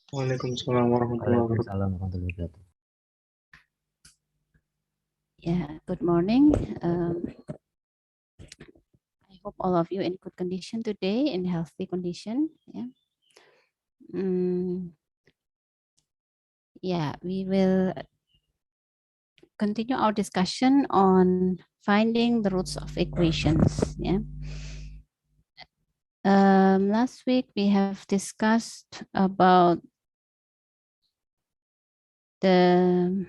Waalaikumsalam warahmatullahi wabarakatuh. Waalaikumsalam warahmatullahi wabarakatuh. Yeah, good morning. I hope all of you in good condition today, in healthy condition. Yeah. Yeah, we will continue our discussion on finding the roots of equations. Yeah. Last week we have discussed about the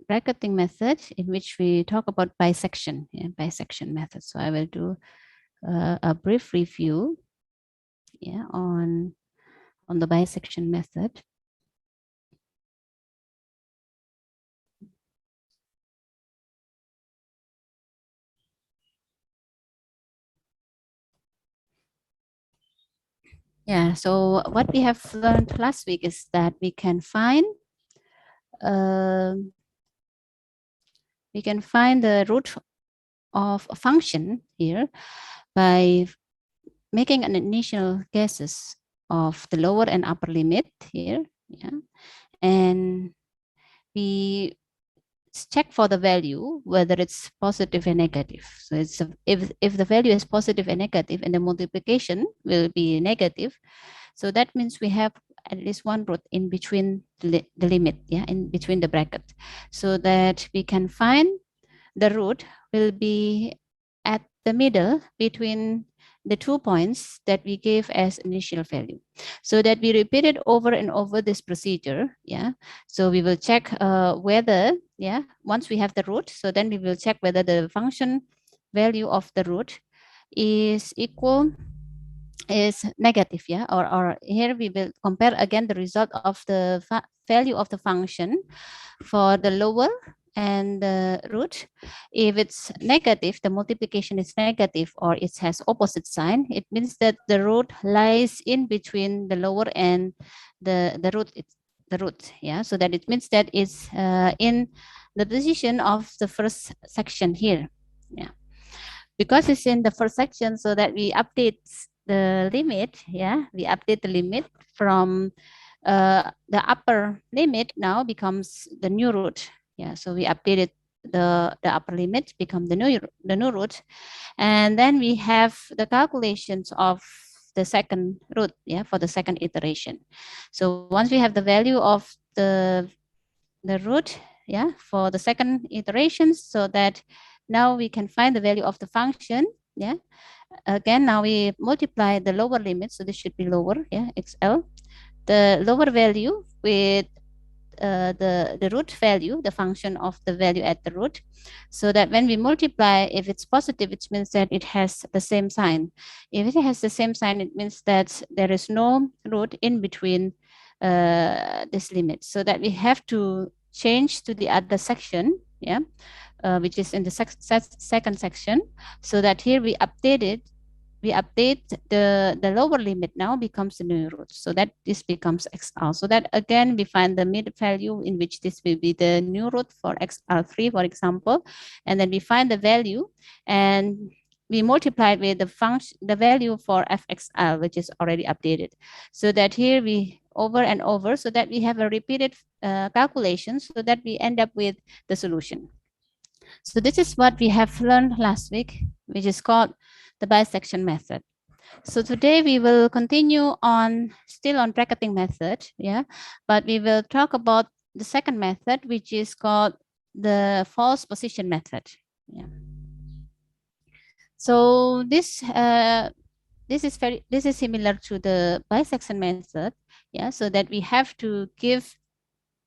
bracketing method in which we talk about bisection, bisection method. So I will do a brief review, on the bisection method. Yeah, so what we have learned last week is that we can find the root of a function here by making an initial guesses of the lower and upper limit here, and we check for the value whether it's positive and negative. So it's if the value is positive and negative, and the multiplication will be negative, so that means we have at least one root in between the limit, in between the bracket, so that we can find the root will be at the middle between the 2 points that we gave as initial value, so that we repeat it over and over this procedure. So we will check whether, once we have the root, so then we will check whether the function value of the root is negative, or here we will compare again the result of the value of the function for the lower and the root. If it's negative, the multiplication is negative, or it has opposite sign, it means that the root lies in between the lower and the root. So that it means that it's in the position of the first section here. Because it's in the first section, so that we update the limit. We update the limit from the upper limit now becomes the new root. So we updated the upper limit become the new root, and then we have the calculations of the second root, for the second iteration. So once we have the value of the root, for the second iteration, so that now we can find the value of the function. Again, now we multiply the lower limit, so this should be lower, xl, the lower value with the root value, the function of the value at the root, so that when we multiply, if it's positive, it means that it has the same sign. If it has the same sign, it means that there is no root in between this limit, so that we have to change to the other section, which is in the second section, so that here we update the lower limit now becomes the new root, so that this becomes xr. So that again we find the mid value in which this will be the new root for xr3, for example, and then we find the value and we multiply it with the function, the value for fxl, which is already updated, so that here we over and over, so that we have a repeated calculation, so that we end up with the solution. So this is what we have learned last week, which is called the bisection method. So today we will continue on still on bracketing method, but we will talk about the second method, which is called the false position method. So this is similar to the bisection method, so that we have to give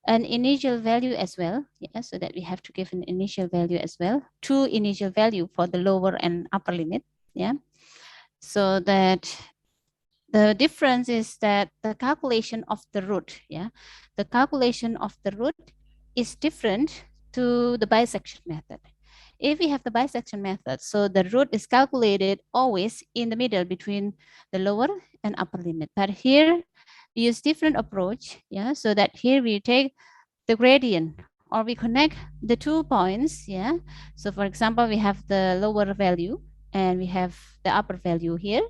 an initial value as well, so that we have to give an initial value as well, two initial value for the lower and upper limit, so that the difference is that the calculation of the root, the calculation of the root is different to the bisection method. If we have the bisection method, so the root is calculated always in the middle between the lower and upper limit. But here we use different approach, so that here we take the gradient, or we connect the 2 points, So for example, we have the lower value and we have the upper value here.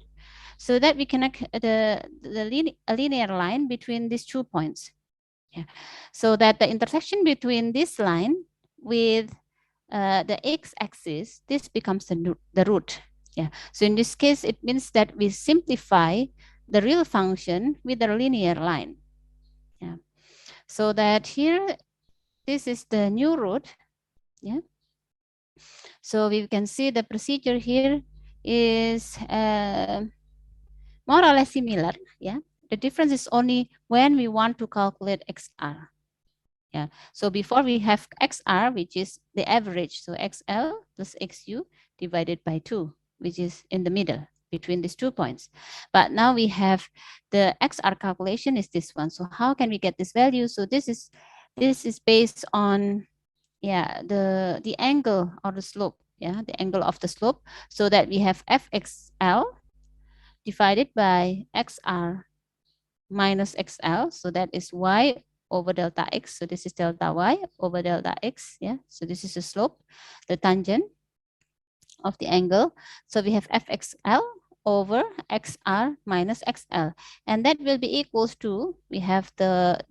so that we connect a linear line between these 2 points. Yeah. So that the intersection between this line with the x-axis, this becomes the root. Yeah. So in this case, it means that we simplify the real function with a linear line. Yeah. So that here, this is the new root. Yeah. So we can see the procedure here is more or less similar. Yeah. The difference is only when we want to calculate XR. Yeah. So before we have XR, which is the average. So XL plus XU divided by 2, which is in the middle between these 2 points. But now we have the XR calculation is this one. So how can we get this value? So this is based on, yeah, the angle or the slope. Yeah, the angle of the slope. So that we have FXL divided by XR minus XL. So that is Y over delta X. So this is delta Y over delta X. Yeah. So this is the slope, the tangent of the angle. So we have FXL over XR minus XL. And that will be equals to, we have the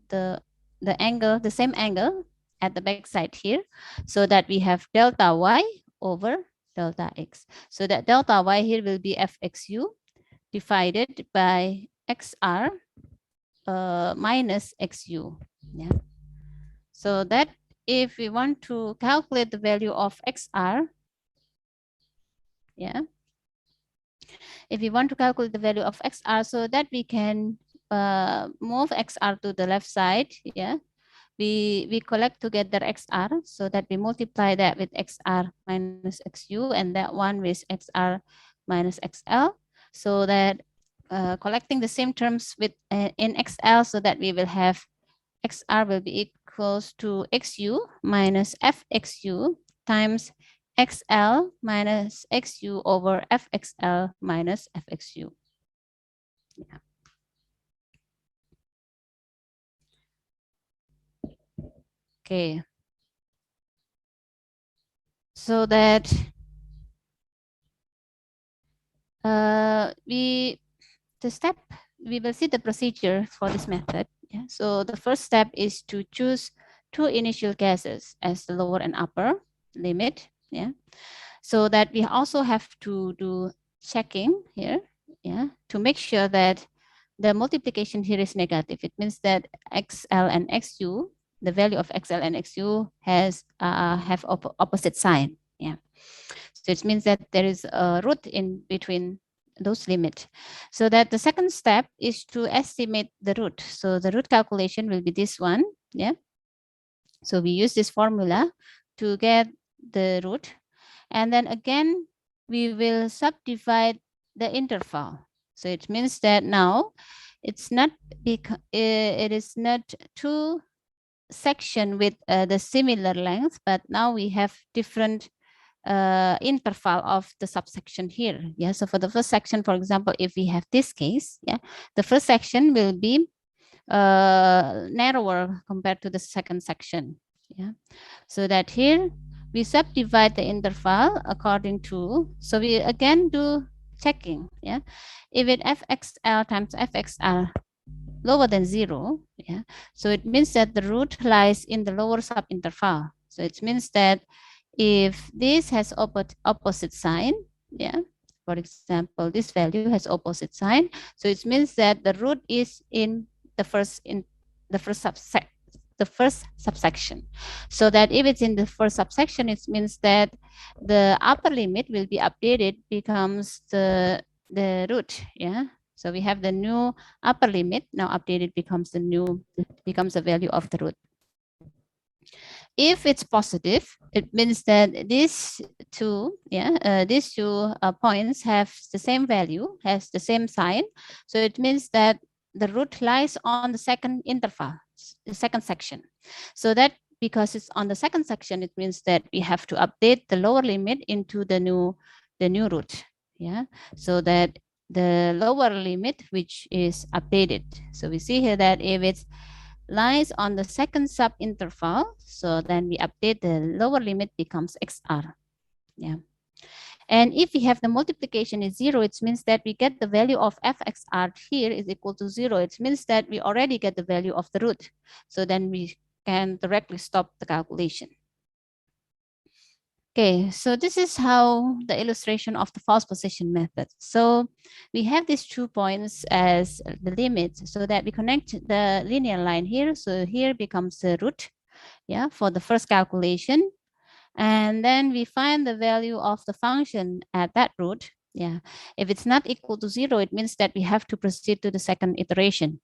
angle, the same angle at the back side here. So that we have delta Y over delta X. So that delta Y here will be FXU divided by XR minus XU. Yeah. So that if we want to calculate the value of XR, yeah, if we want to calculate the value of XR, so that we can move XR to the left side, yeah, we collect together XR, so that we multiply that with XR minus XU and that one with XR minus XL, so that collecting the same terms with in XL, so that we will have XR will be equals to XU minus FXU times XL minus XU over FXL minus FXU. Yeah. Okay. So that the step, we will see the procedure for this method. Yeah. So the first step is to choose 2 initial guesses as the lower and upper limit. Yeah. So that we also have to do checking here. Yeah. To make sure that the multiplication here is negative. It means that XL and XU, the value of XL and XU has have opposite sign. Yeah. So it means that there is a root in between those limits. So that the second step is to estimate the root. So the root calculation will be this one. Yeah. So we use this formula to get the root. And then again, we will subdivide the interval. So it means that now it's not, it is not 2 section with the similar length, but now we have different interval of the subsection here. Yeah. So for the first section, for example, if we have this case, yeah, the first section will be narrower compared to the second section. Yeah. So that here we subdivide the interval according to, so we again do checking. Yeah. If it FXL times FXR lower than 0, yeah, so it means that the root lies in the lower subinterval. So it means that if this has opposite sign, yeah, for example, this value has opposite sign, so it means that the root is in the first subsection. So that if it's in the first subsection, it means that the upper limit will be updated, becomes the root. Yeah. So we have the new upper limit now updated, becomes the value of the root. If it's positive, it means that these two points have the same value, has the same sign. So it means that the root lies on the second interval, the second section. So that because it's on the second section, it means that we have to update the lower limit into the new root. Yeah. So that the lower limit, which is updated. So we see here that if it's lies on the second subinterval, so then we update the lower limit becomes XR. Yeah. And if we have the multiplication is 0, it means that we get the value of fxr here is equal to 0. It means that we already get the value of the root. So then we can directly stop the calculation. Okay, so this is how the illustration of the false position method. So we have these 2 points as the limit so that we connect the linear line here. So here becomes the root, yeah, for the first calculation. And then we find the value of the function at that root. Yeah, if it's not equal to 0, it means that we have to proceed to the second iteration.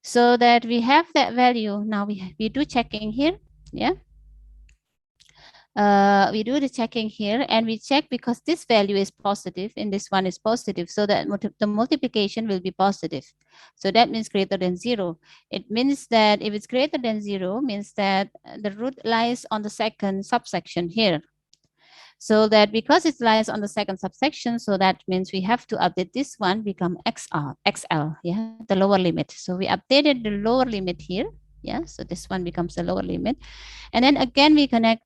So that we have that value. Now we do checking here. Yeah. We do the checking here and we check because this value is positive and this one is positive. So that the multiplication will be positive. So that means greater than 0. It means that if it's greater than 0, means that the root lies on the second subsection here. So that because it lies on the second subsection, so that means we have to update this one become XL, yeah, the lower limit. So we updated the lower limit here. Yeah, so this one becomes the lower limit. And then again, we connect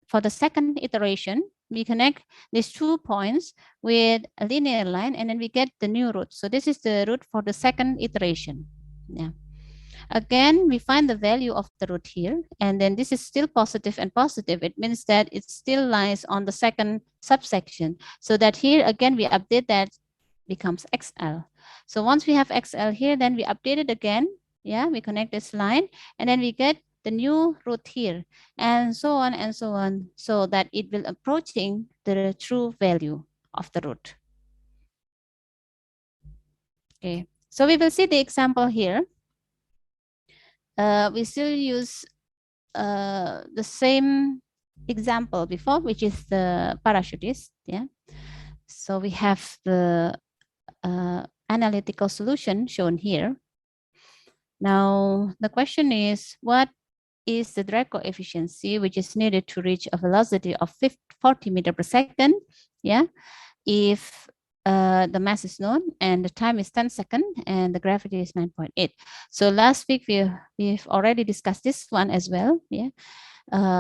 for the second iteration, we connect these 2 points with a linear line and then we get the new root. So this is the root for the second iteration. Yeah. Again, we find the value of the root here, and then this is still positive and positive. It means that it still lies on the second subsection. So that here again, we update that becomes XL. So once we have XL here, then we update it again. Yeah, we connect this line and then we get the new root here and so on and so on, so that it will approaching the true value of the root. Okay, so we will see the example here. We still use the same example before, which is the parachutist. Yeah. So we have the analytical solution shown here. Now, the question is, what is the drag coefficient which is needed to reach a velocity of 40 meter per second? Yeah. If the mass is known and the time is 10 seconds and the gravity is 9.8. So last week we've already discussed this one as well. Yeah.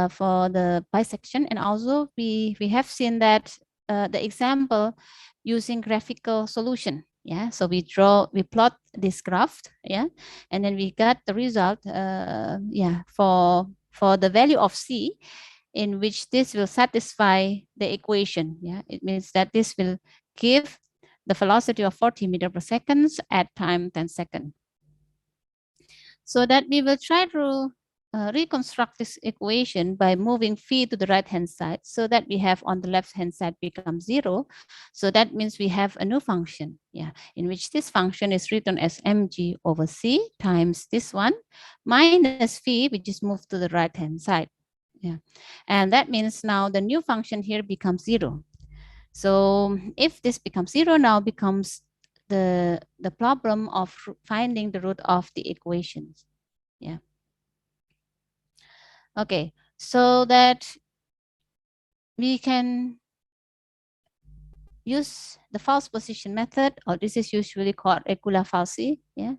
For the bisection, and also we have seen that the example using graphical solution. Yeah, so we plot this graph. Yeah, and then we got the result. Yeah, for the value of c, in which this will satisfy the equation. Yeah, it means that this will give the velocity of 40 meter per second at time 10 seconds. So that we will try to reconstruct this equation by moving phi to the right hand side, so that we have on the left hand side becomes 0. So that means we have a new function, yeah, in which this function is written as mg over c times this one minus phi, which is moved to the right hand side. Yeah, and that means now the new function here becomes 0. So if this becomes 0, now becomes the problem of finding the root of the equations. Yeah. Okay, so that we can use the false position method, or this is usually called regula falsi, yeah,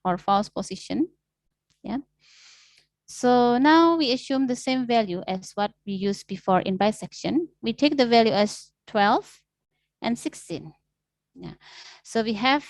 or false position, yeah. So now we assume the same value as what we used before in bisection. We take the value as 12 and 16. Yeah. So we have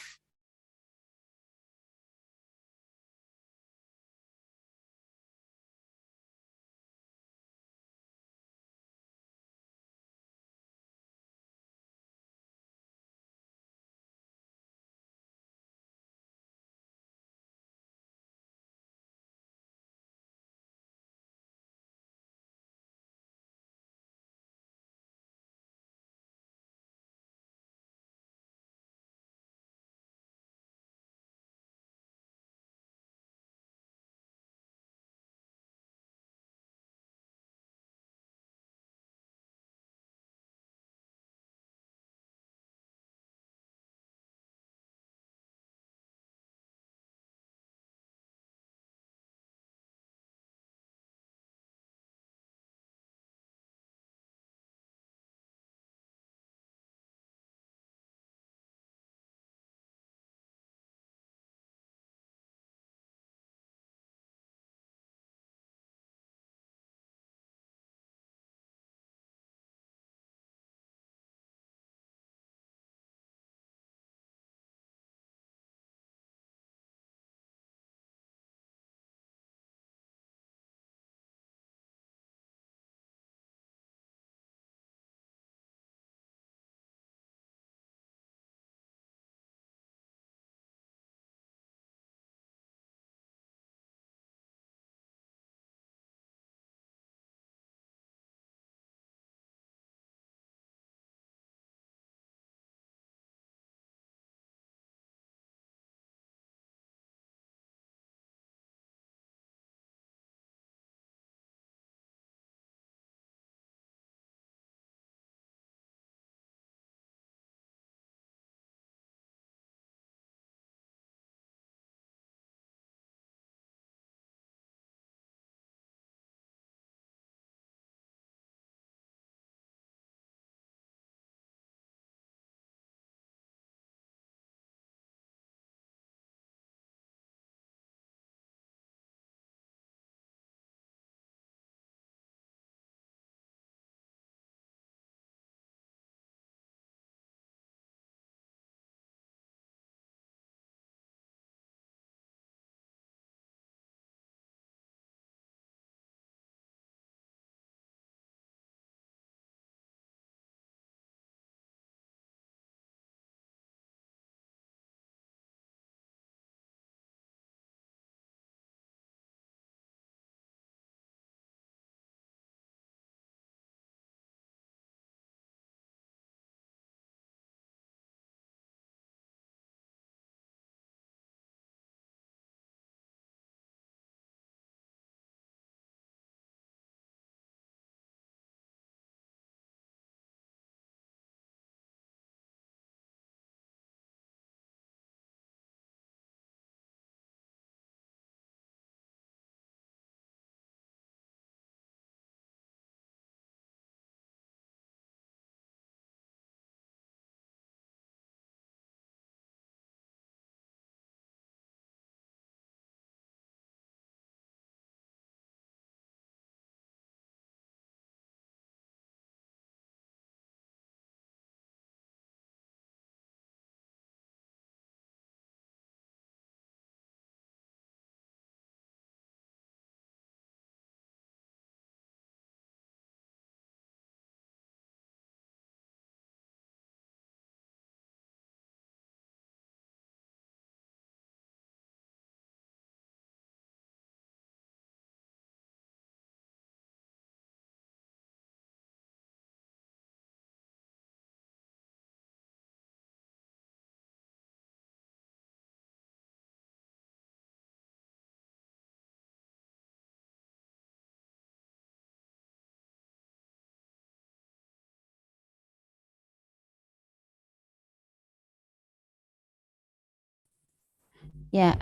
Yeah.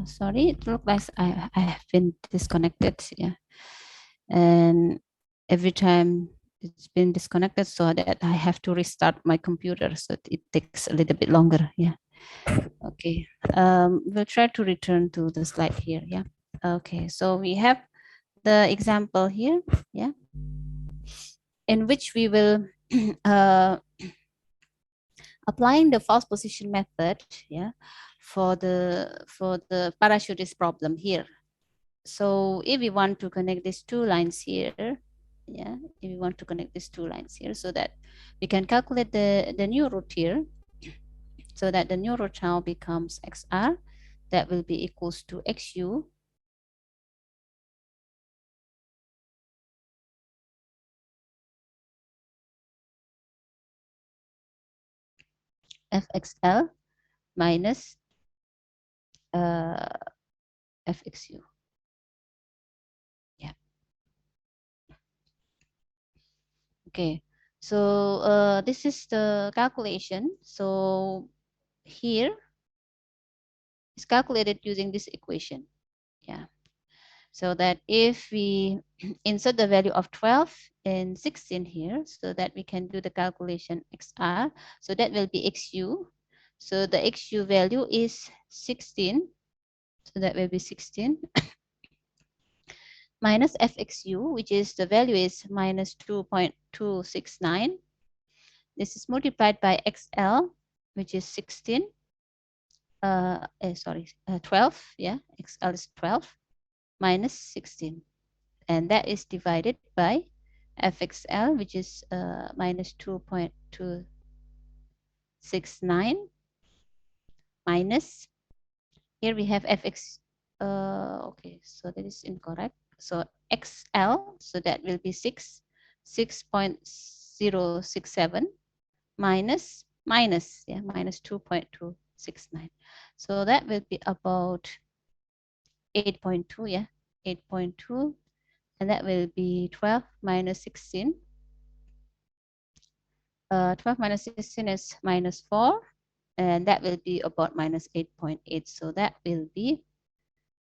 Sorry, it looks like I have been disconnected. Yeah. And every time it's been disconnected, so that I have to restart my computer. So it takes a little bit longer. Yeah. Okay. We'll try to return to the slide here. Yeah. Okay. So we have the example here. Yeah. In which we will uh, applying the false position method, yeah, for the parachutist problem here. So if we want to connect these two lines here, yeah, if we want to connect these two lines here, so that we can calculate the new root here, so that the new root now becomes xr, that will be equals to xu fxl minus uh, fxu. Yeah. Okay. So this is the calculation. So here is calculated using this equation. Yeah. So that if we insert the value of 12 and 16 here, so that we can do the calculation xr, so that will be xu. So the xu value is 16. So that will be 16 minus fxu, which is the value is minus 2.269. This is multiplied by xl, which is 16. 12. Yeah, xl is 12 minus 16. And that is divided by fxl, which is minus 2.269 minus, here we have fx, okay, so that is incorrect. So xl, so that will be 6.067 minus, yeah, minus 2.269. So that will be about 8.2, yeah, 8.2, and that will be 12 minus 16. 12 minus 16 is minus 4, and that will be about minus 8.8. So that will be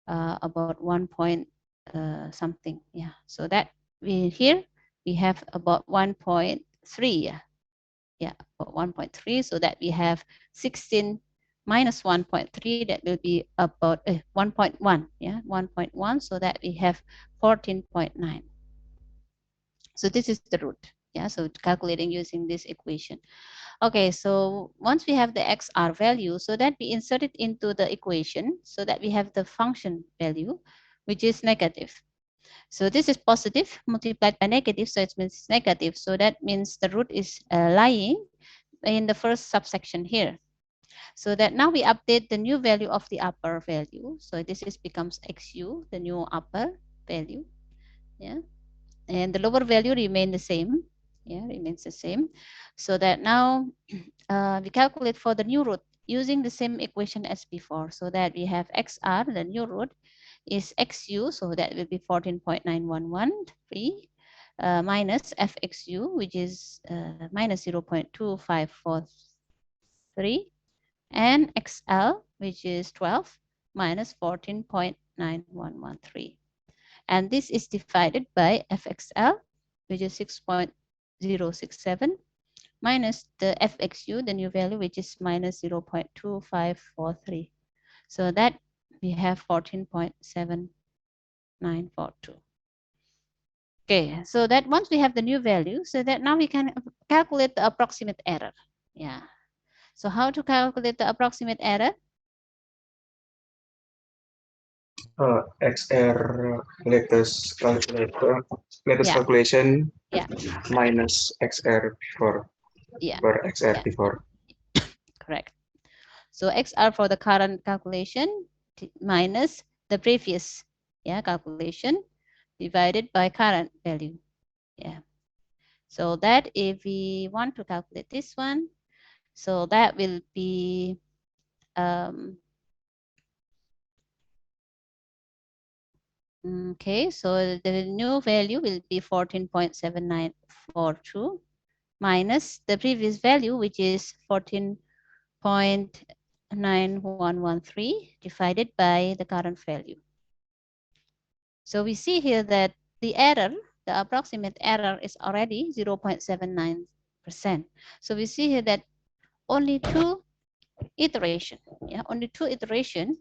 about 1 point something. Yeah. So that we here we have about 1.3. Yeah. Yeah, about 1.3. So that we have 16 minus 1.3. That will be about 1.1. Yeah, 1.1. So that we have 14.9. So this is the root. Yeah. So calculating using this equation. Okay, so once we have the xr value, so that we insert it into the equation, so that we have the function value, which is negative. So this is positive multiplied by negative, so it means it's negative. So that means the root is lying in the first subsection here. So that now we update the new value of the upper value. So this is becomes xu, the new upper value. Yeah, and the lower value remain the same. Yeah, remains the same. So that now we calculate for the new root using the same equation as before, so that we have xr, the new root is xu, so that will be 14.9113 minus fxu, which is minus 0.2543, and xl, which is 12 minus 14.9113. And this is divided by fxl, which is 6.067, minus the fxu, the new value, which is minus 0.2543. So that we have 14.7942. Okay, so that once we have the new value, so that now we can calculate the approximate error. Yeah. So how to calculate the approximate error? XR latest Yeah, calculation yeah, minus XR before yeah, per XR yeah, before. correct. So XR for the current calculation minus the previous, yeah, calculation divided by current value. Yeah. So that if we want to calculate this one, so that will be okay, so the new value will be 14.7942 minus the previous value, which is 14.9. 9113 divided by the current value. So we see here that the error, the approximate error is already 0.79%. So we see here that only two iteration, yeah, only two iteration,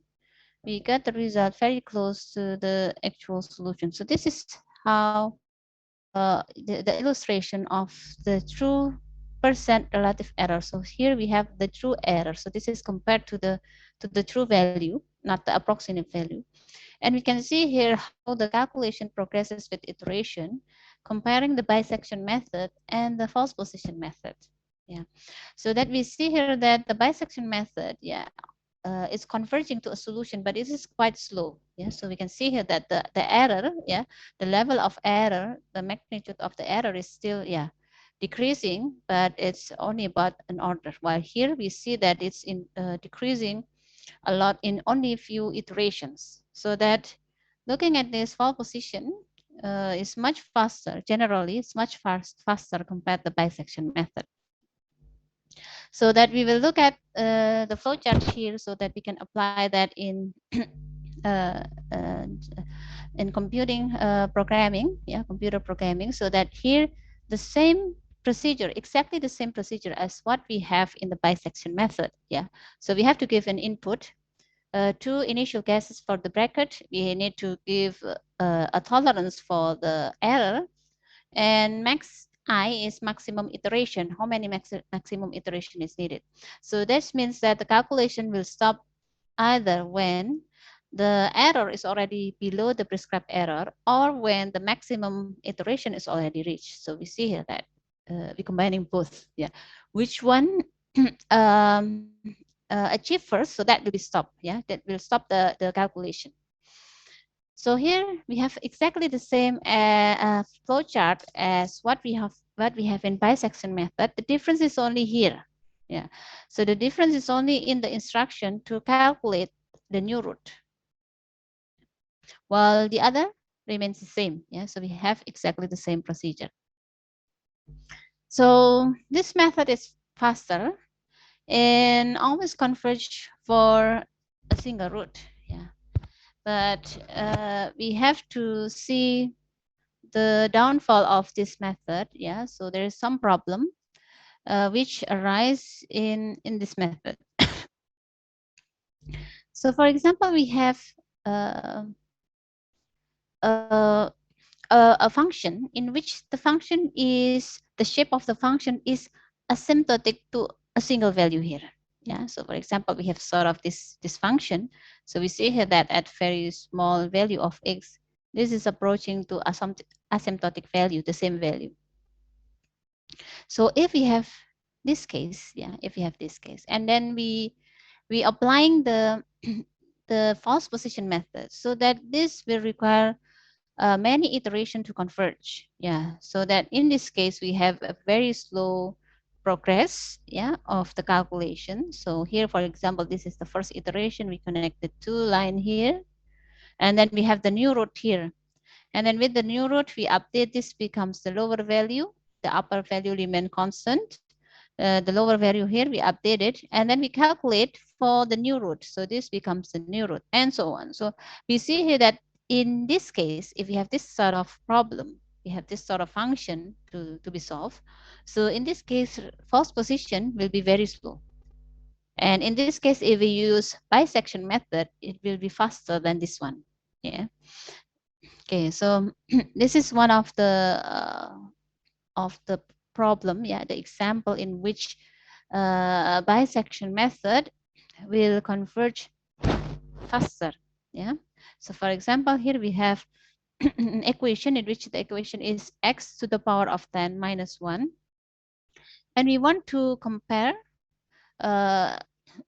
we got the result very close to the actual solution. So this is how the illustration of the true percent relative error. So here we have the true error. So this is compared to the true value, not the approximate value. And we can see here how the calculation progresses with iteration, comparing the bisection method and the false position method. Yeah. So that we see here that the bisection method, yeah, is converging to a solution, but it is quite slow. Yeah, so we can see here that the error, yeah, the level of error, the magnitude of the error is still, yeah, decreasing, but it's only about an order. While here we see that it's in decreasing a lot in only a few iterations. So that looking at this fall position is much faster. Generally, it's much faster compared to the bisection method. So that we will look at the flowchart here so that we can apply that uh, uh, in computing programming, yeah, computer programming, so that here the same procedure, exactly the same procedure as what we have in the bisection method. Yeah, so we have to give an input, two initial guesses for the bracket. We need to give a tolerance for the error, and max I is maximum iteration. How many maximum iteration is needed? So this means that the calculation will stop either when the error is already below the prescribed error or when the maximum iteration is already reached. So we see here that we're combining both. Yeah, which one achieve first? So that will be stopped. Yeah, that will stop the calculation. So here we have exactly the same flow chart as what we have in bisection method. The difference is only here. Yeah. So the difference is only in the instruction to calculate the new root, while the other remains the same. Yeah. So we have exactly the same procedure. So this method is faster and always converge for a single root. Yeah. But we have to see the downfall of this method. Yeah, so there is some problem which arise in this method. So for example, we have uh, uh, a function in which the function is, the shape of the function is asymptotic to a single value here. Yeah, so for example, we have sort of this function. So we see here that at very small value of x, this is approaching to asymptotic value, the same value. So if we have this case, yeah, if we have this case, and then we applying the the false position method, so that this will require many iteration to converge. Yeah, so that in this case we have a very slow progress, yeah, of the calculation. So here, for example, this is the first iteration. We connect the two line here, and then we have the new root here. And then with the new root, we update this becomes the lower value. The upper value remain constant. The lower value here, we update it. And then we calculate for the new root. So this becomes the new root and so on. So we see here that in this case, if we have this sort of problem, we have this sort of function to be solved. So in this case, false position will be very slow. And in this case, if we use bisection method, it will be faster than this one. Yeah. Okay, so this is one of the problem, yeah, the example in which bisection method will converge faster. Yeah. So for example, here we have an equation in which the equation is x to the power of 10 minus 1, and we want to compare uh,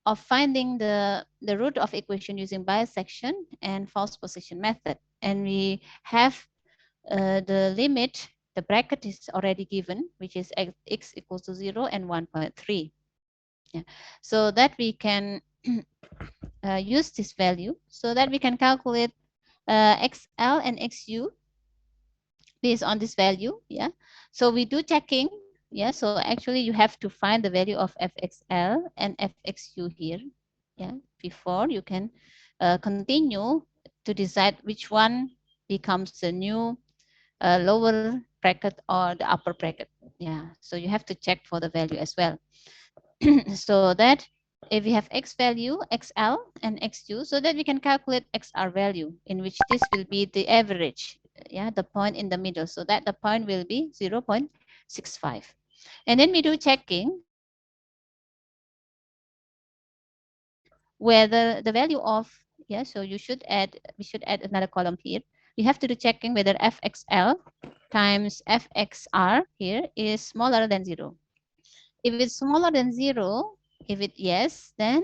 of finding the root of equation using bisection and false position method. And we have the limit, the bracket is already given, which is x equals to 0 and 1.3. Yeah. So that we can use this value so that we can calculate xl and xu based on this value. Yeah. So we do checking. Yeah. So actually you have to find the value of fxl and fxu here. Yeah, before you can continue to decide which one becomes the new lower bracket or the upper bracket. Yeah, so you have to check for the value as well. So that if we have x value, xl and xu, so that we can calculate xr value, in which this will be the average, yeah, the point in the middle, so that the point will be 0.65. And then we do checking whether the value of, yeah, so we should add another column here. We have to do checking whether fxl times fxr here is smaller than 0. If it's smaller than 0, if it yes, then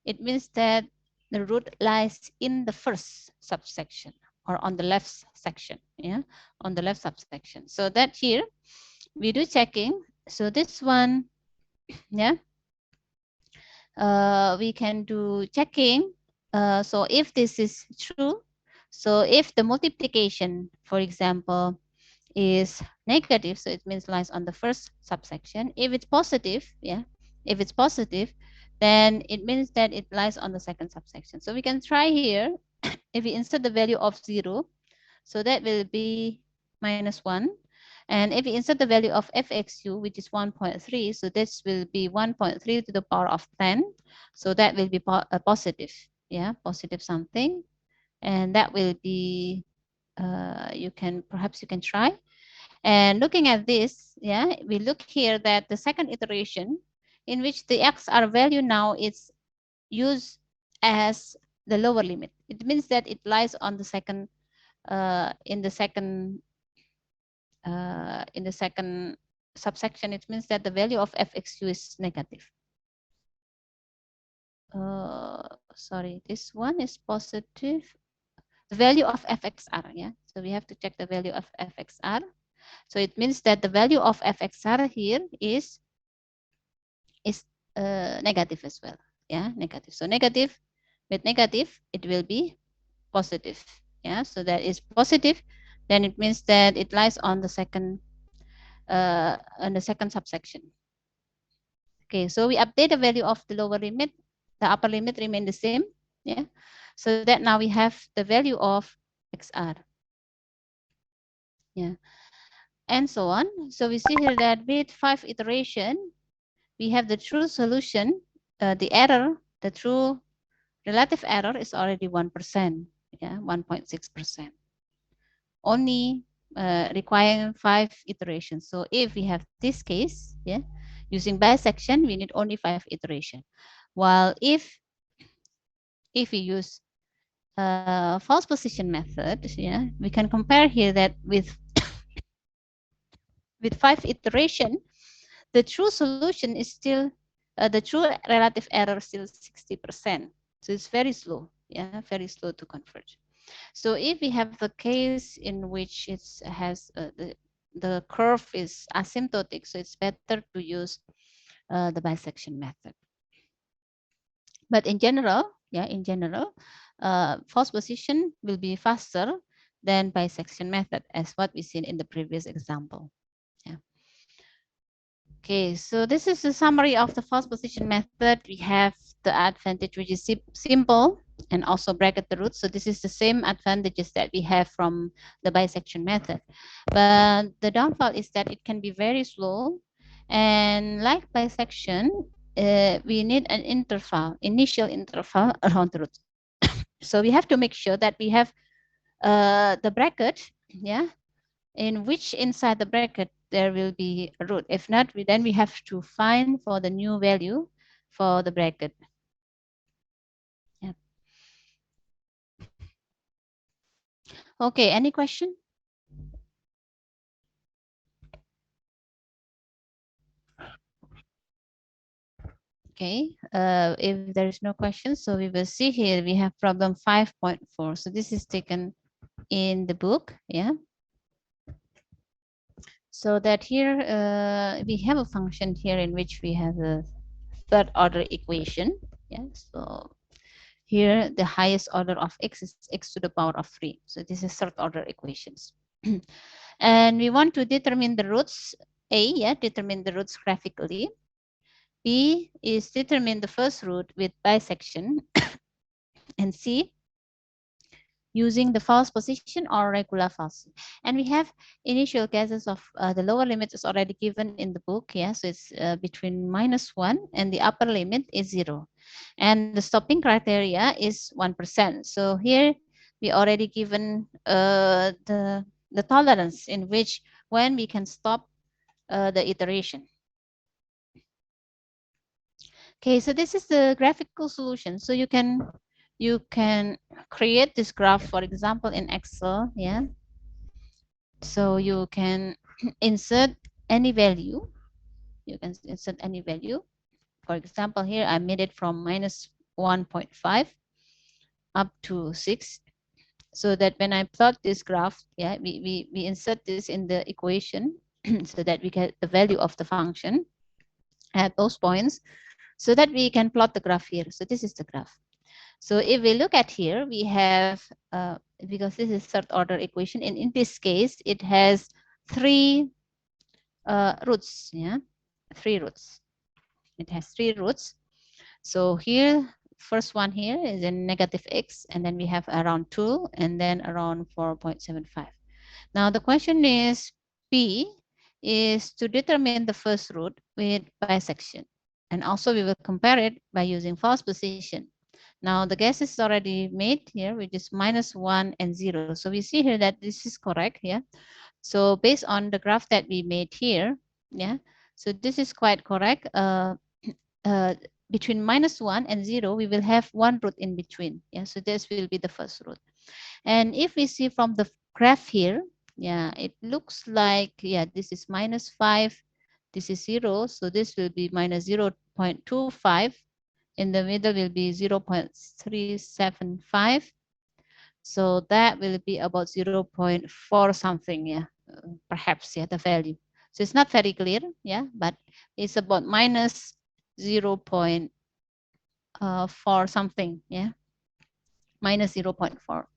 it means that the root lies in the first subsection or on the left section, yeah, on the left subsection. So that here we do checking. So this one, yeah, we can do checking. So if this is true, so if the multiplication, for example, is negative, so it means lies on the first subsection. If it's positive, yeah, if it's positive, then it means that it lies on the second subsection. So we can try here. If we insert the value of 0, so that will be minus 1. And if we insert the value of fxu, which is 1.3, so this will be 1.3 to the power of 10. So that will be a positive, yeah, positive something. And that will be, you can, perhaps you can try. And looking at this, yeah, we look here that the second iteration in which the xr value now is used as the lower limit. It means that it lies on the second, in the second subsection. It means that the value of fxu is negative. Sorry, this one is positive. The value of fxr, yeah. So we have to check the value of fxr. So it means that the value of fxr here is negative as well. Yeah, negative. So negative with negative, it will be positive. Yeah, so that is positive. Then it means that it lies on the second subsection. Okay, so we update the value of the lower limit. The upper limit remain the same. Yeah, so that now we have the value of xr. Yeah, and so on. So we see here that with 5 iteration, we have the true solution. The error, the true relative error is already 1%. Yeah, 1.6%. Only requiring 5 iterations. So if we have this case, yeah, using bisection, we need only 5 iteration. While if we use false position method, yeah, we can compare here that with 5 iteration, the true solution is still the true relative error is still 60%. So it's very slow, yeah, very slow to converge. So if we have the case in which it has the curve is asymptotic, so it's better to use the bisection method. But in general, yeah, in general, false position will be faster than bisection method, as what we seen in the previous example. Yeah. Okay, so this is a summary of the false position method. We have the advantage, which is simple and also bracket the roots. So this is the same advantages that we have from the bisection method. But the downfall is that it can be very slow. And like bisection, we need an interval, initial interval around the roots. So we have to make sure that we have the bracket, yeah, in which inside the bracket there will be a root. If not, then we have to find for the new value for the bracket. Yeah. Okay, any question? Okay, if there is no question, so we will see here we have problem 5.4. So this is taken in the book, yeah. So that here we have a function here in which we have a third order equation, yeah. So here the highest order of x is x to the power of 3. So this is third order equations. And we want to determine the roots, A, yeah, determine the roots graphically. B is determine the first root with bisection, and C using the false position or regular false. And we have initial cases of the lower limit is already given in the book. Yeah, so it's between -1 and the upper limit is 0. And the stopping criteria is 1%. So here we already given the tolerance in which when we can stop the iteration. Okay, so this is the graphical solution. So you can create this graph, for example, in Excel. Yeah, so you can insert any value. You can insert any value. For example, here I made it from -1.5 up to 6, so that when I plot this graph, yeah, we insert this in the equation so that we get the value of the function at those points, so that we can plot the graph here. So this is the graph. So if we look at here, we have, because this is third order equation, and in this case, it has three roots, yeah, three roots. It has three roots. So here, first one here is a negative x, and then we have around 2, and then around 4.75. Now the question is, P is to determine the first root with bisection. And also we will compare it by using false position. Now the guess is already made here, which is -1 and 0. So we see here that this is correct. Yeah. So based on the graph that we made here, yeah. So this is quite correct. Uh, Between -1 and 0, we will have one root in between. Yeah. So this will be the first root. And if we see from the graph here, yeah, it looks like, yeah, this is -5, this is 0. So this will be -0.25. In the middle will be 0.375. So that will be about 0.4 something, yeah, perhaps, yeah, the value. So it's not very clear, yeah, but it's about -0.4 something, yeah, -0.4.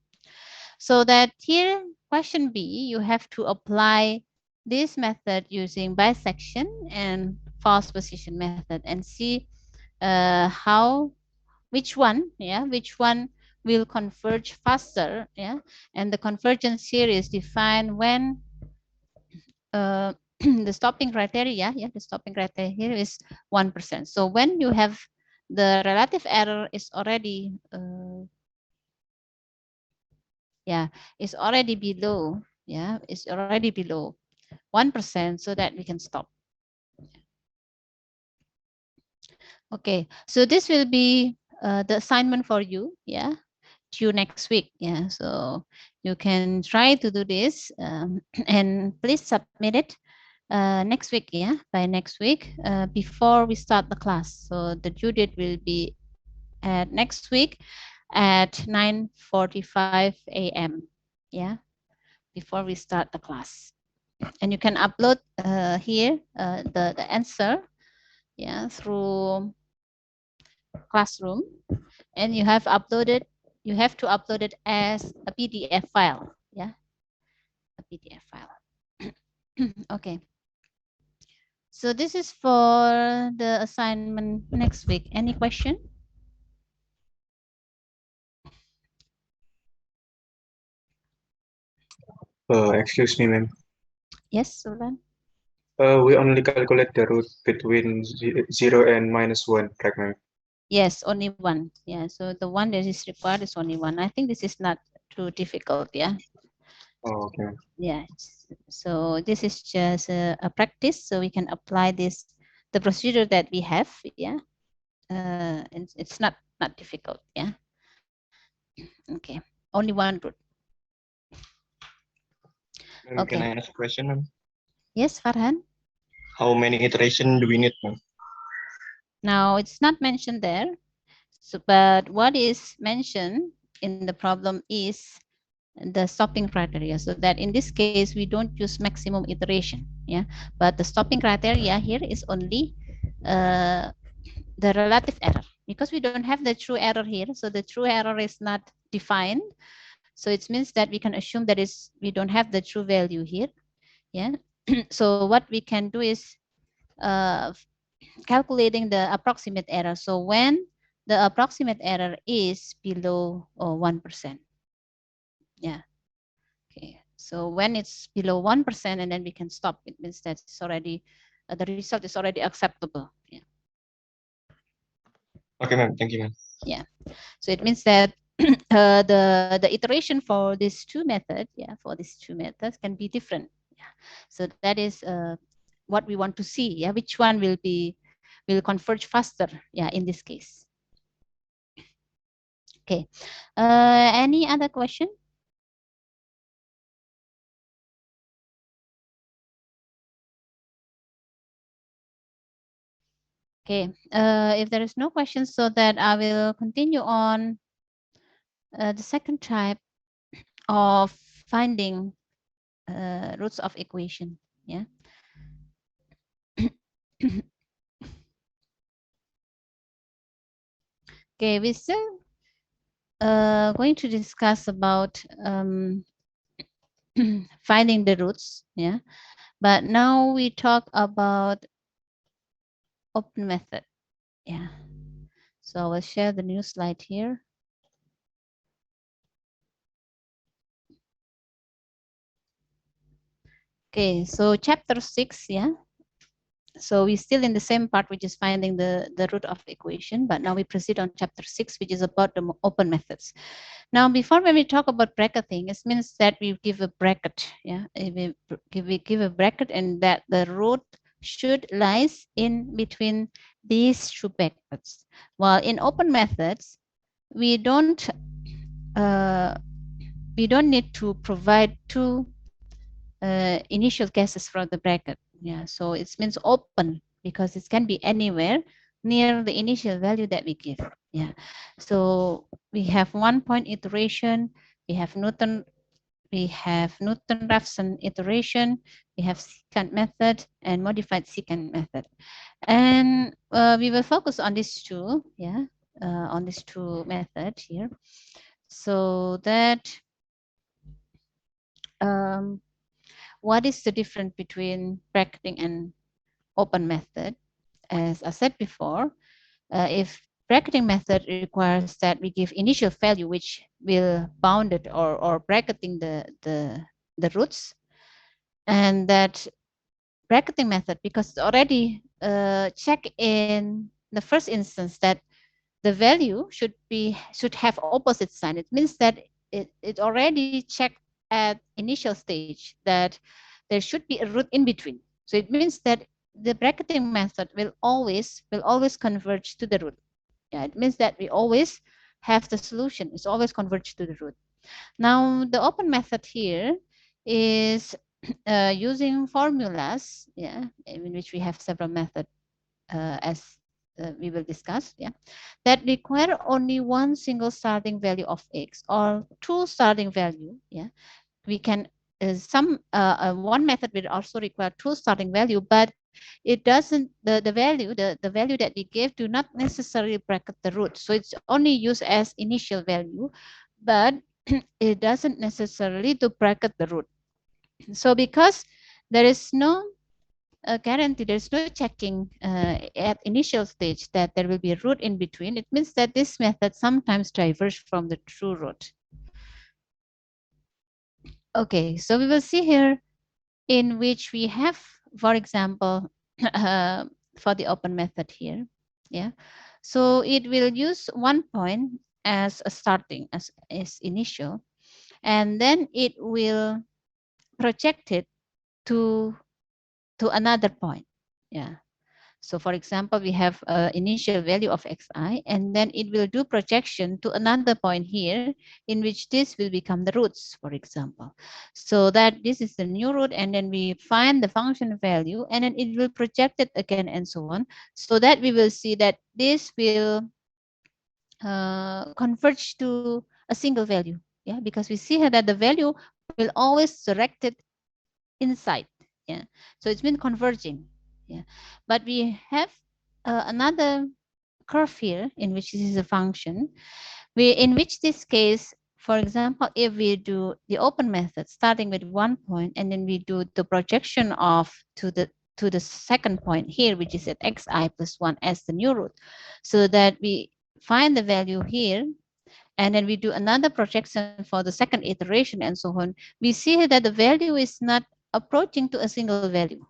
So that here, question B, you have to apply this method using bisection and false position method and see how, which one, yeah, which one will converge faster, yeah. And the convergence here is defined when the stopping criteria, yeah, the stopping criteria here is 1%. So when you have the relative error is already yeah, it's already below, yeah, it's already below 1%, so that we can stop. Okay, so this will be the assignment for you, yeah, due next week. Yeah, so you can try to do this, and please submit it next week. Yeah, by next week, before we start the class. So the due date will be at next week at 9:45 a.m. Yeah, before we start the class. And you can upload here the answer, yeah, through Classroom, and you have to upload it as a PDF file, yeah, a PDF file. Okay, so this is for the assignment next week. Any question? Excuse me, ma'am. Yes, Sulan? We only calculate the root between 0 and -1, right, ma'am? Yes, only one. Yeah, so the one that is required is only one. I think this is not too difficult. Yeah. Oh, okay. Yeah, so this is just a practice, so we can apply this, the procedure that we have. Yeah, it's not difficult. Yeah. Okay, only one root. Ma'am, can Okay. I ask a question, ma'am? Yes, Farhan. How many iteration do we need, ma'am? Now it's not mentioned there, so but what is mentioned in the problem is the stopping criteria. So that in this case we don't use maximum iteration. Yeah, but the stopping criteria here is only the relative error, because we don't have the true error here. So the true error is not defined. So it means that we can assume that is we don't have the true value here. Yeah. So what we can do is calculating the approximate error. So when the approximate error is below 1%. Yeah. Okay. So when it's below 1%, and then we can stop, it means that it's already, the result is already acceptable. Yeah. Okay, ma'am. Thank you, ma'am. Yeah. So it means that the iteration for these two methods, yeah, for these two methods can be different. Yeah. So that is what we want to see. Yeah, which one will converge faster? Yeah, in this case. Okay. Any other question? Okay. If there is no questions, so that I will continue on the second type of finding roots of equation. Yeah. Okay, we still going to discuss about finding the roots. Yeah, but now we talk about open method. Yeah. So I will share the new slide here. Okay, so chapter 6, yeah. So we're still in the same part, which is finding the root of equation, but now we proceed on chapter 6, which is about the open methods. Now, before when we talk about bracketing, it means that we give a bracket, yeah. We give a bracket, and that the root should lies in between these two brackets. While in open methods, we don't uh, need to provide two initial guesses from the bracket. Yeah, so it means open because it can be anywhere near the initial value that we give. Yeah, so we have 1 point iteration, we have Newton-Raphson iteration, we have secant method and modified secant method, and we will focus on these two. Yeah, on these two methods here, so that um, what is the difference between bracketing and open method? As I said before, if bracketing method requires that we give initial value which will bound it or bracketing the roots, and that bracketing method, because it's already check in the first instance that the value should have opposite sign. It means that it already checked at initial stage that there should be a root in between. So it means that the bracketing method will always converge to the root. Yeah, it means that we always have the solution. It's always converge to the root. Now the open method here is using formulas, yeah, in which we have several methods as we will discuss, yeah, that require only one single starting value of x or two starting value. Yeah, we can one method will also require two starting value, but it doesn't the value that we give do not necessarily bracket the root. So it's only used as initial value, but it doesn't necessarily to bracket the root. So because there is no guarantee, there's no checking at initial stage that there will be a root in between, it means that this method sometimes diverges from the true root. Okay, so we will see here in which we have, for example, for the open method here. Yeah, so it will use 1 point as a starting, as initial, and then it will project it to another point. Yeah. So for example, we have an initial value of xi, and then it will do projection to another point here, in which this will become the roots, for example. So that this is the new root, and then we find the function value, and then it will project it again, and so on, so that we will see that this will converge to a single value. Yeah, because we see here that the value will always direct it inside. Yeah, so it's been converging. Yeah, but we have another curve here in which this is a function, in which this case, for example, if we do the open method starting with 1 point and then we do the projection of to to the second point here, which is at xi plus 1 as the new root, so that we find the value here, and then we do another projection for the second iteration and so on, we see that the value is not approaching to a single value.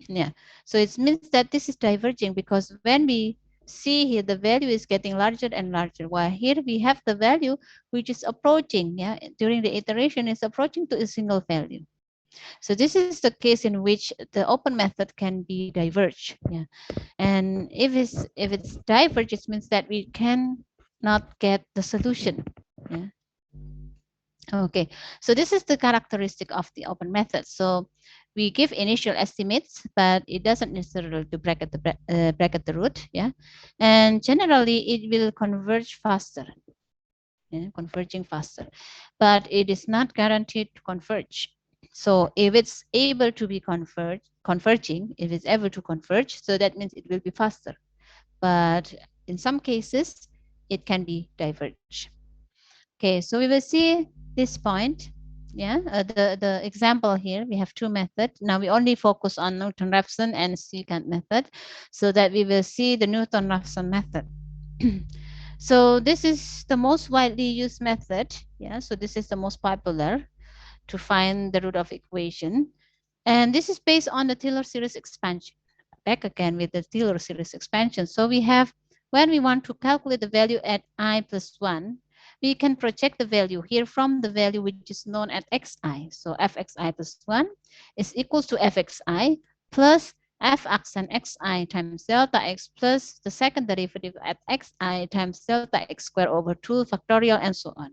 Yeah. So it means that this is diverging, because when we see here, the value is getting larger and larger, while here we have the value which is approaching, yeah, during the iteration is approaching to a single value. So this is the case in which the open method can be diverged. Yeah. And if it's diverged, it means that we can not get the solution. Yeah. Okay, so this is the characteristic of the open method. So we give initial estimates, but it doesn't necessarily to bracket the root. Yeah, and generally it will converge faster. Yeah, converging faster, but it is not guaranteed to converge. So if it's able to be converging, if it's able to converge, so that means it will be faster. But in some cases, it can be diverged. Okay, so we will see this point. Yeah, the example here, we have two methods. Now we only focus on Newton-Raphson and secant method, so that we will see the Newton-Raphson method. So this is the most widely used method. Yeah, so this is the most popular to find the root of equation. And this is based on the Taylor series expansion. Back again with the Taylor series expansion. So we have, when we want to calculate the value at I plus 1, we can project the value here from the value which is known at xi. So fxi plus 1 is equals to fxi plus f accent xi times delta x plus the second derivative at xi times delta x squared over 2 factorial and so on.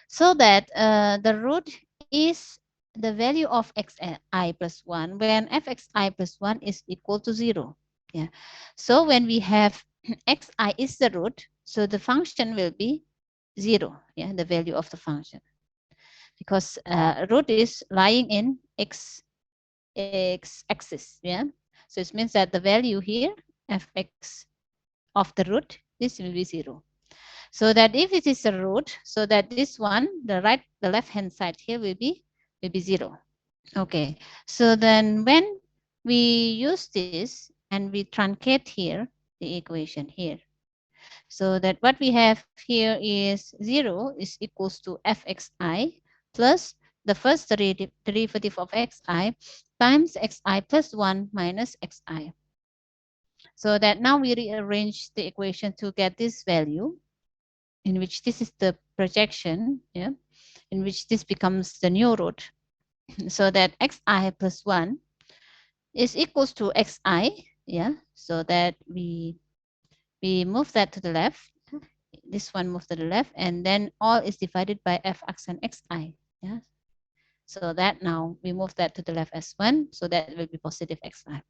So that the root is the value of xi plus 1 when fxi plus 1 is equal to 0. Yeah. So when we have xi is the root, so the function will be 0. Yeah, the value of the function. Because root is lying in x axis. Yeah. So it means that the value here, fx of the root, this will be 0. So that if it is a root, so that this one, the left hand side here will be 0. Okay, so then when we use this and we truncate here the equation here, so that what we have here is 0 is equals to fxi plus the first derivative of xi times xi plus 1 minus xi. So that now we rearrange the equation to get this value, in which this is the projection, yeah, in which this becomes the new root. So that xi plus 1 is equals to xi, yeah, so that we move that to the left. This one moves to the left, and then all is divided by f accent xi, yeah. So that now we move that to the left as 1, so that will be positive xi.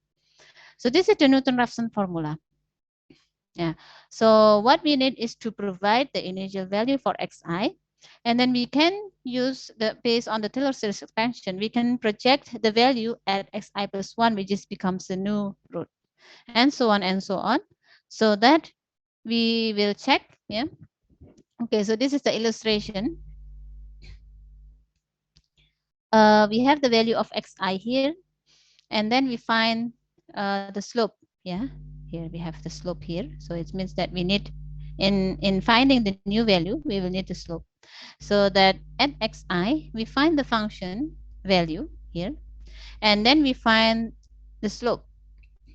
So this is the Newton-Raphson formula. Yeah. So what we need is to provide the initial value for xi, and then we can use the, based on the Taylor series expansion, we can project the value at xi plus 1, which just becomes the new root, and so on and so on, so that we will check. Yeah. Okay. So this is the illustration. We have the value of xi here, and then we find the slope. Yeah. Here we have the slope here. So it means that we need, in finding the new value, we will need the slope. So that at xi, we find the function value here, and then we find the slope.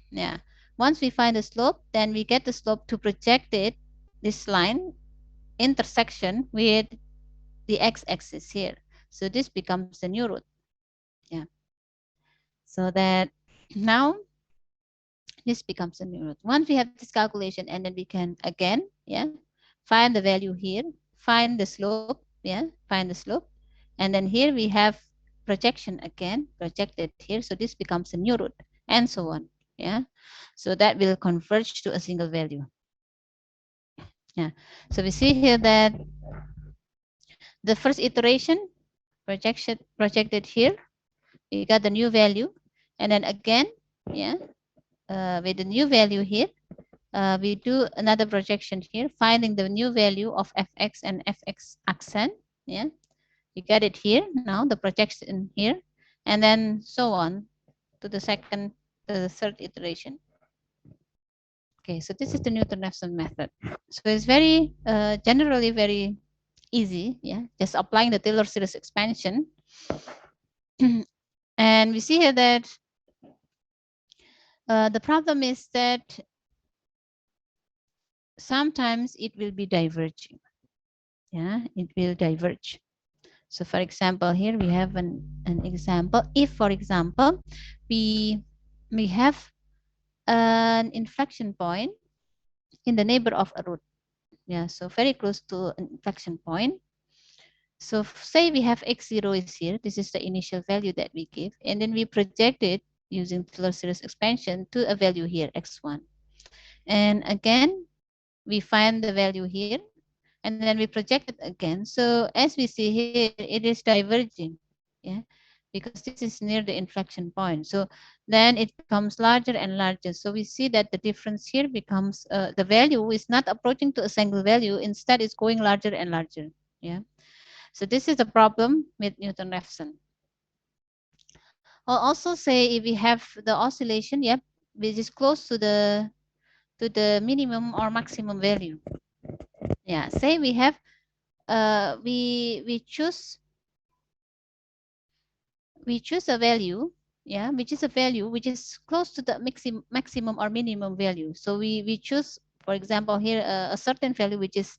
Yeah. Once we find the slope, then we get the slope to project it, this line intersection with the x-axis here. So this becomes the new root. Yeah. So that now this becomes a new root. Once we have this calculation, and then we can again, yeah, find the value here, find the slope, yeah, find the slope, and then here we have projection again, projected here. So this becomes a new root, and so on. Yeah, so that will converge to a single value. Yeah, so we see here that the first iteration projected here, we got the new value, and then again, yeah, with the new value here, we do another projection here, finding the new value of fx and fx accent. Yeah, you get it here now, the projection here. and then so on to the third iteration. Okay, so this is the Newton-Raphson method. So it's very generally very easy. Yeah, just applying the Taylor series expansion. And we see here that the problem is that sometimes it will be diverging. Yeah, it will diverge. So for example, here we have an example. If, for example, we we have an inflection point in the neighbor of a root. Yeah, so very close to an inflection point. So say we have x0 is here. This is the initial value that we give. And then we project it using Taylor series expansion to a value here, x1. And again, we find the value here. And then we project it again. So as we see here, it is diverging. Yeah, because this is near the inflection point. So then it becomes larger and larger. So we see that the difference here becomes the value is not approaching to a single value. Instead, it's going larger and larger. Yeah. So this is the problem with Newton-Raphson. I'll also say if we have the oscillation, yep, which is close to the minimum or maximum value. Yeah. Say we have we choose a value, yeah, which is a value which is close to the maximum or minimum value. So we choose, for example, here a certain value which is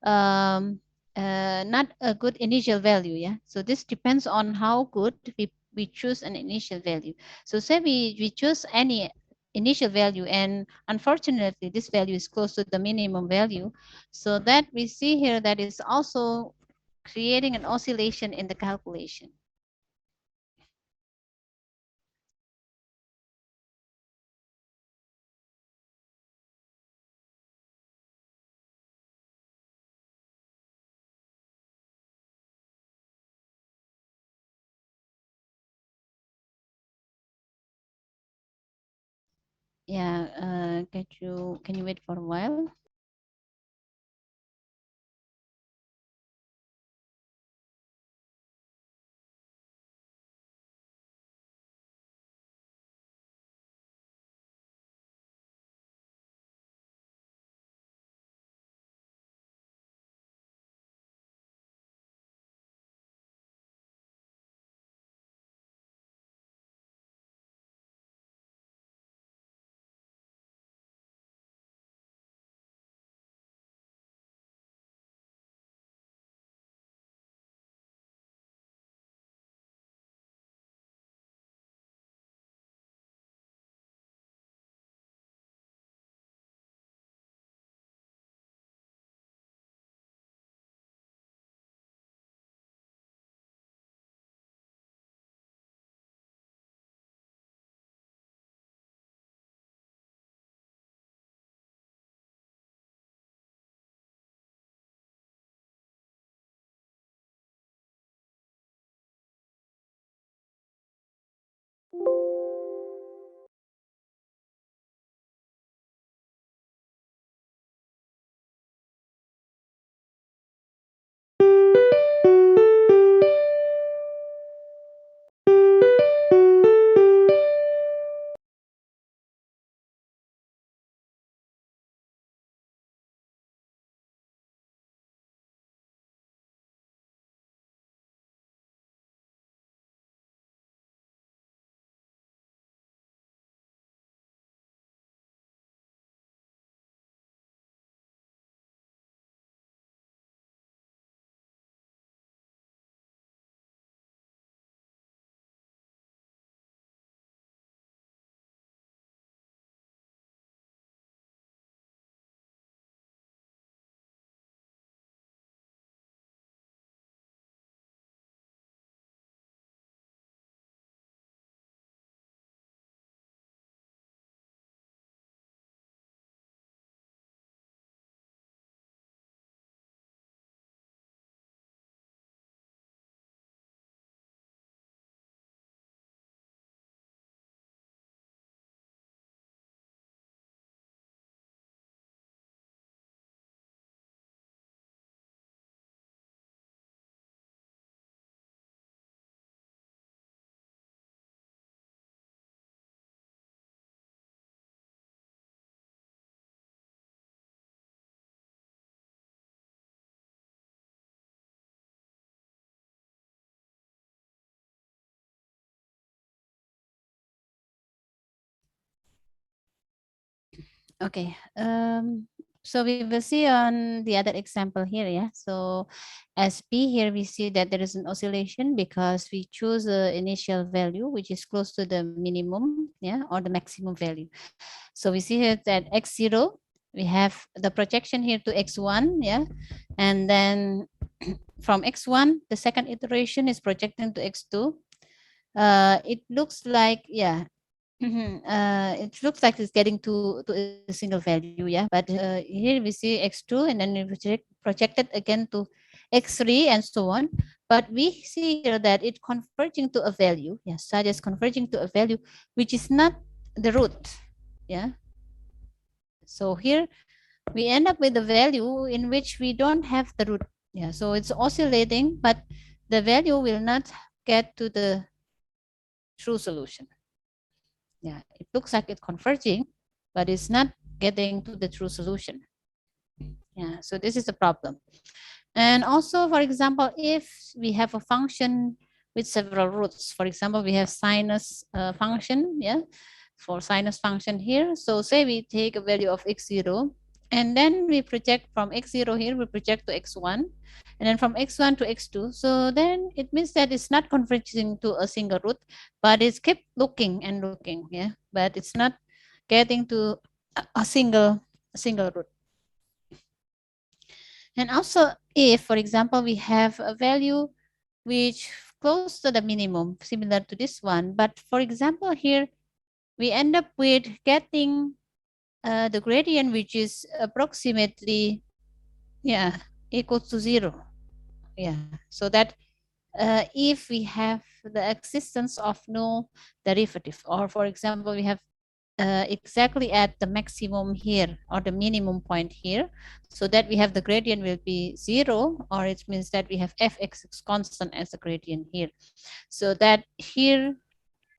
um, not a good initial value. Yeah, so this depends on how good we choose an initial value. So say we choose any initial value, and unfortunately this value is close to the minimum value, so that we see here that is also creating an oscillation in the calculation. Yeah, can you wait for a while? Okay. So we will see on the other example here. Yeah. So as P here, we see that there is an oscillation because we choose the initial value, which is close to the minimum, yeah, or the maximum value. So we see here that x0, we have the projection here to x1, yeah. And then from x1, the second iteration is projecting to x2. It looks like, yeah, it looks like it's getting to a single value, yeah. But here we see x2, and then we project it again to x3 and so on. But we see here that it converging to a value, yeah, such as converging to a value which is not the root, yeah. So here we end up with a value in which we don't have the root, yeah. So it's oscillating, but the value will not get to the true solution. Yeah, it looks like it's converging, but it's not getting to the true solution. Yeah, so this is the problem. And also, for example, if we have a function with several roots, for example, we have sinus function, yeah, for sinus function here. So say we take a value of x0, and then we project from x0 here, we project to x1, and then from x1 to x2. So then it means that it's not converging to a single root, but it's kept looking and looking, yeah, but it's not getting to a single root. And also, if, for example, we have a value which close to the minimum, similar to this one, but for example, here we end up with getting the gradient which is approximately, yeah, equal to zero. Yeah, so that if we have the existence of no derivative, or for example, we have exactly at the maximum here or the minimum point here, so that we have the gradient will be zero, or it means that we have fx is constant as the gradient here, so that here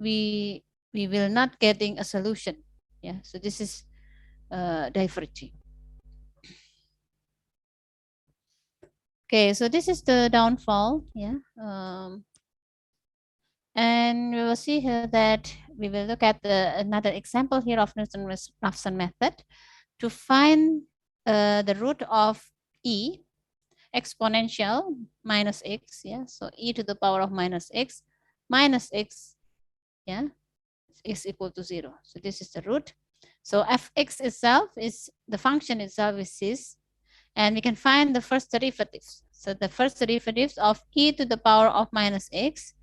we we will not getting a solution. Yeah, so this is diverging. Okay, so this is the downfall. Yeah. And we will see here that we will look at another example here of Newton-Raphson method to find the root of e exponential minus x, yeah. So e to the power of minus x, yeah, is equal to 0. So this is the root. So fx itself is the function itself is this, and we can find the first derivatives. So the first derivatives of e to the power of minus x,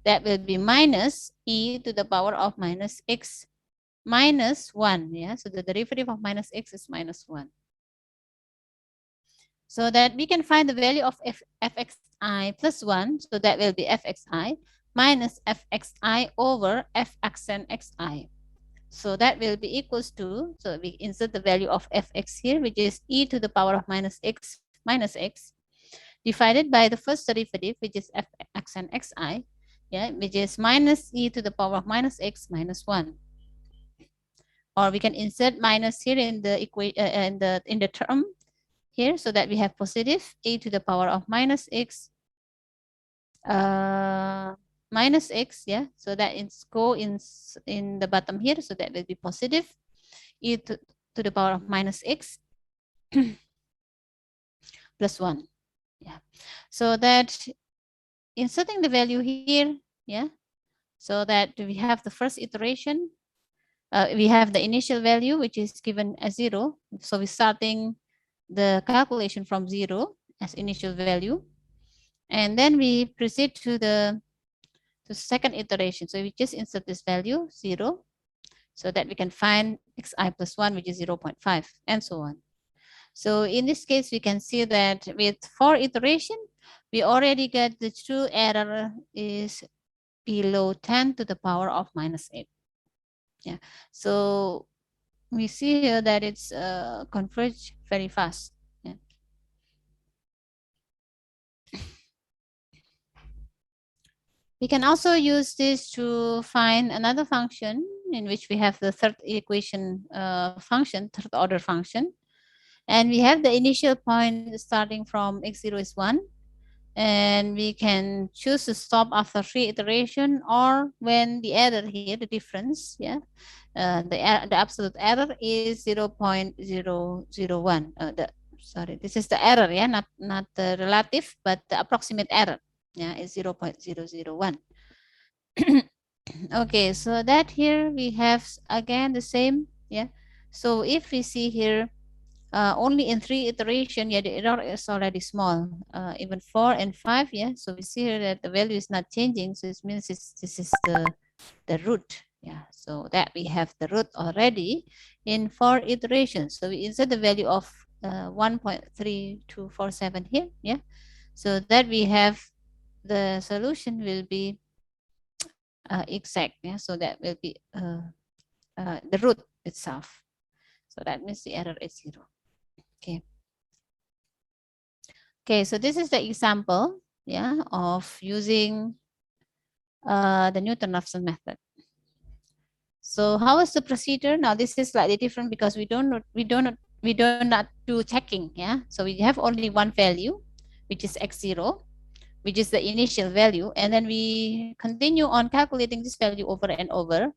that will be minus e to the power of minus x minus 1. Yeah, so the derivative of minus x is minus 1. So that we can find the value of fxi plus 1. So that will be fxi minus fxi over f accent xi. So that will be equals to, so we insert the value of fx here, which is e to the power of minus x, divided by the first derivative, which is f accent xi, yeah, which is minus e to the power of minus x minus 1. Or we can insert minus here in the in the term here, so that we have positive e to the power of minus x minus x, yeah. So that is go in the bottom here, so that will be positive e to the power of minus x plus 1. Yeah. So that inserting the value here, yeah, so that we have the first iteration. We have the initial value, which is given as 0. So we're starting the calculation from 0 as initial value. And then we proceed to the second iteration. So we just insert this value 0, so that we can find xi plus 1, which is 0.5, and so on. So in this case, we can see that with 4 iteration, we already get the true error is below 10 to the power of minus 8. Yeah. So we see here that it's converge very fast. Yeah. We can also use this to find another function in which we have the third equation function, third order function. And we have the initial point starting from x0 is 1. and we can choose to stop after 3 iteration, or when the error here, the difference, yeah, the absolute error is 0.001. Sorry, this is the error, yeah, not the relative, but the approximate error, yeah, is 0.001. Okay, so that here we have again the same, yeah. So if we see here, only in 3 iteration, yeah, the error is already small. Even 4 and 5, yeah. So we see here that the value is not changing. So it means this is the root. Yeah. So that we have the root already in 4 iterations. So we insert the value of 1.3247 here. Yeah. So that we have the solution will be exact. Yeah. So that will be the root itself. So that means the error is 0. Okay. Okay, so this is the example, yeah, of using the Newton-Raphson method. So how is the procedure? Now this is slightly different because we do not do checking, yeah. So we have only one value, which is x0, which is the initial value, and then we continue on calculating this value over and over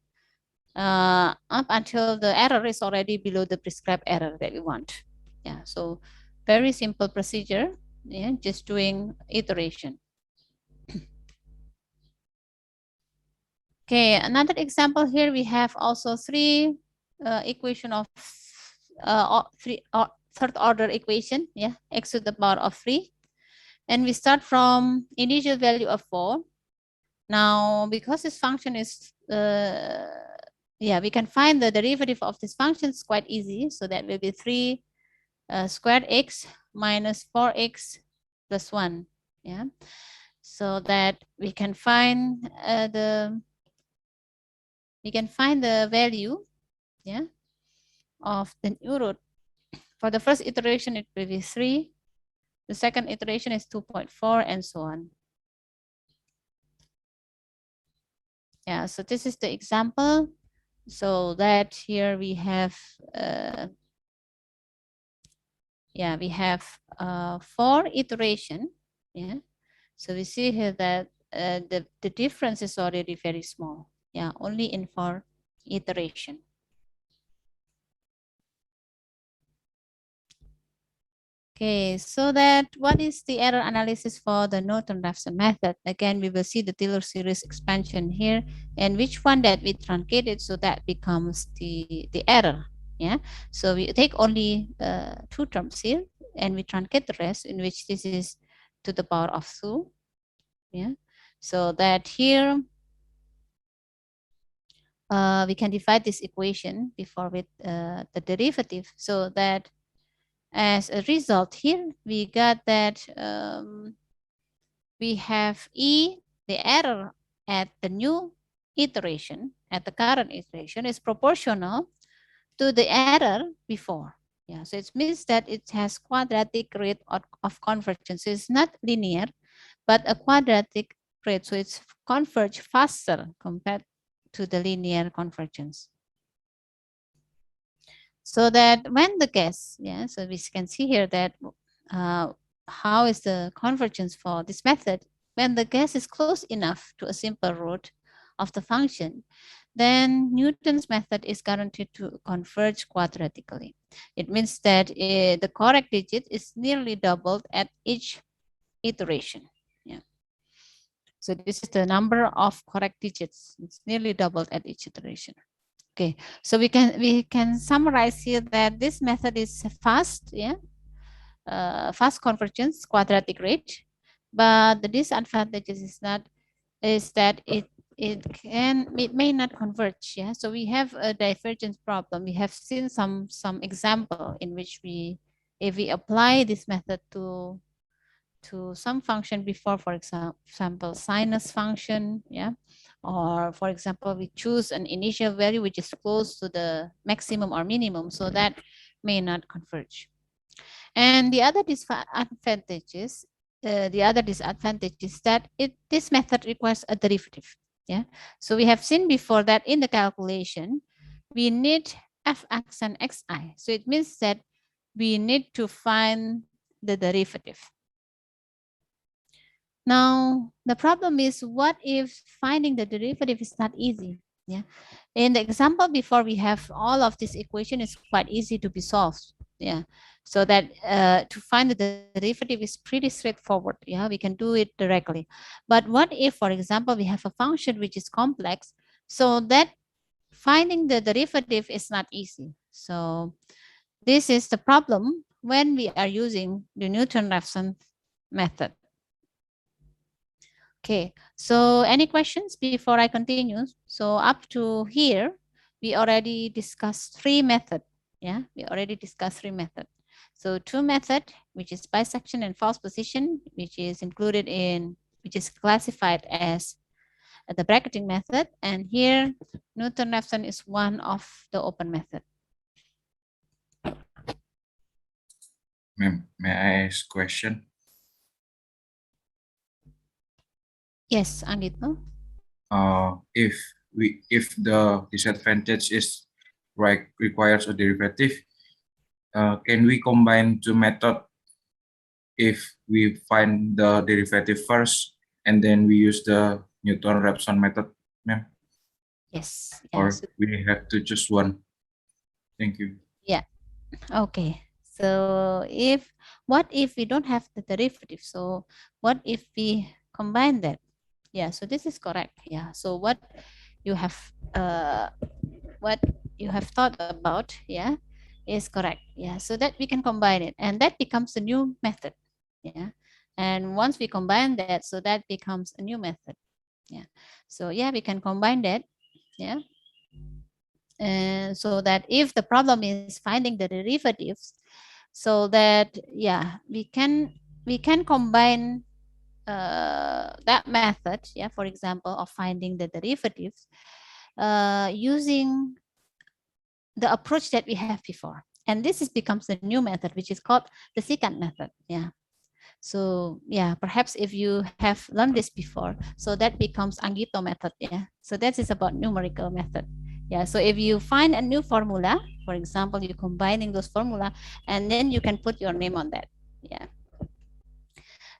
up until the error is already below the prescribed error that we want. Yeah, so very simple procedure, yeah, just doing iteration. Okay, another example here, we have also three equation of third order equation, yeah, x to the power of 3. And we start from initial value of 4. Now, because this function is, yeah, we can find the derivative of this function is quite easy. So that will be 3 squared x minus 4x plus 1, yeah. So that we can find the value, yeah, of the new root. For the first iteration, it will be 3. The second iteration is 2.4, and so on. Yeah, so this is the example. So that here we have, yeah, we have 4 iteration. Yeah, so we see here that the difference is already very small. Yeah, only in 4 iteration. Okay, so that what is the error analysis for the Norton-Raphson method? Again, we will see the Taylor series expansion here, and which one that we truncated, so that becomes the error. Yeah, so we take only 2 terms here, and we truncate the rest, in which this is to the power of 2. Yeah, so that here we can divide this equation before with the derivative, so that as a result here, we got that we have the error at the new iteration, at the current iteration, is proportional to the error before. Yeah, so it means that it has quadratic rate of convergence. So it's not linear, but a quadratic rate. So it's converge faster compared to the linear convergence. So that when the gas, yeah, so we can see here that how is the convergence for this method? When the gas is close enough to a simple root of the function, then Newton's method is guaranteed to converge quadratically. It means that the correct digit is nearly doubled at each iteration. Yeah. So this is the number of correct digits. It's nearly doubled at each iteration. Okay, so we can summarize here that this method is fast, yeah, fast convergence, quadratic rate, but the disadvantage is that it may not converge, yeah. So we have a divergence problem. We have seen some example in which if we apply this method to some function before, for example, sinus function, yeah, or for example, we choose an initial value which is close to the maximum or minimum, so that may not converge. And the other disadvantage is that this method requires a derivative. Yeah, so we have seen before that in the calculation we need fx and xi. So it means that we need to find the derivative. Now, the problem is, what if finding the derivative is not easy? Yeah. In the example before, we have all of this equation is quite easy to be solved. Yeah. So that to find the derivative is pretty straightforward. Yeah, we can do it directly. But what if, for example, we have a function which is complex, so that finding the derivative is not easy. So this is the problem when we are using the Newton-Raphson method. Okay, so any questions before I continue? So up to here, we already discussed three methods. Yeah, we already discussed three methods. So two method, which is bisection and false position, which is included in, which is classified as the bracketing method. And here, Newton-Raphson is one of the open method. Ma'am, may I ask question? Yes, Anggito. If the disadvantage is requires a derivative, can we combine two method if we find the derivative first and then we use the Newton-Raphson method, ma'am? Yes. Or Yes. we have to choose one? Thank you. Yeah. Okay. So what if we don't have the derivative? So what if we combine that? Yeah. So this is correct. Yeah. So you have uh what you have thought about, yeah, is correct. Yeah. So that we can combine it, and that becomes a new method. Yeah. And once we combine that, so that becomes a new method. Yeah. So yeah, we can combine that. Yeah. And so that if the problem is finding the derivatives, so that yeah, we can combine that method, yeah, for example, of finding the derivatives using the approach that we have before. And this becomes a new method, which is called the secant method. Yeah. So yeah, perhaps if you have learned this before, so that becomes Anggito method. Yeah. So that is about numerical method. Yeah. So if you find a new formula, for example, you're combining those formula, and then you can put your name on that. Yeah.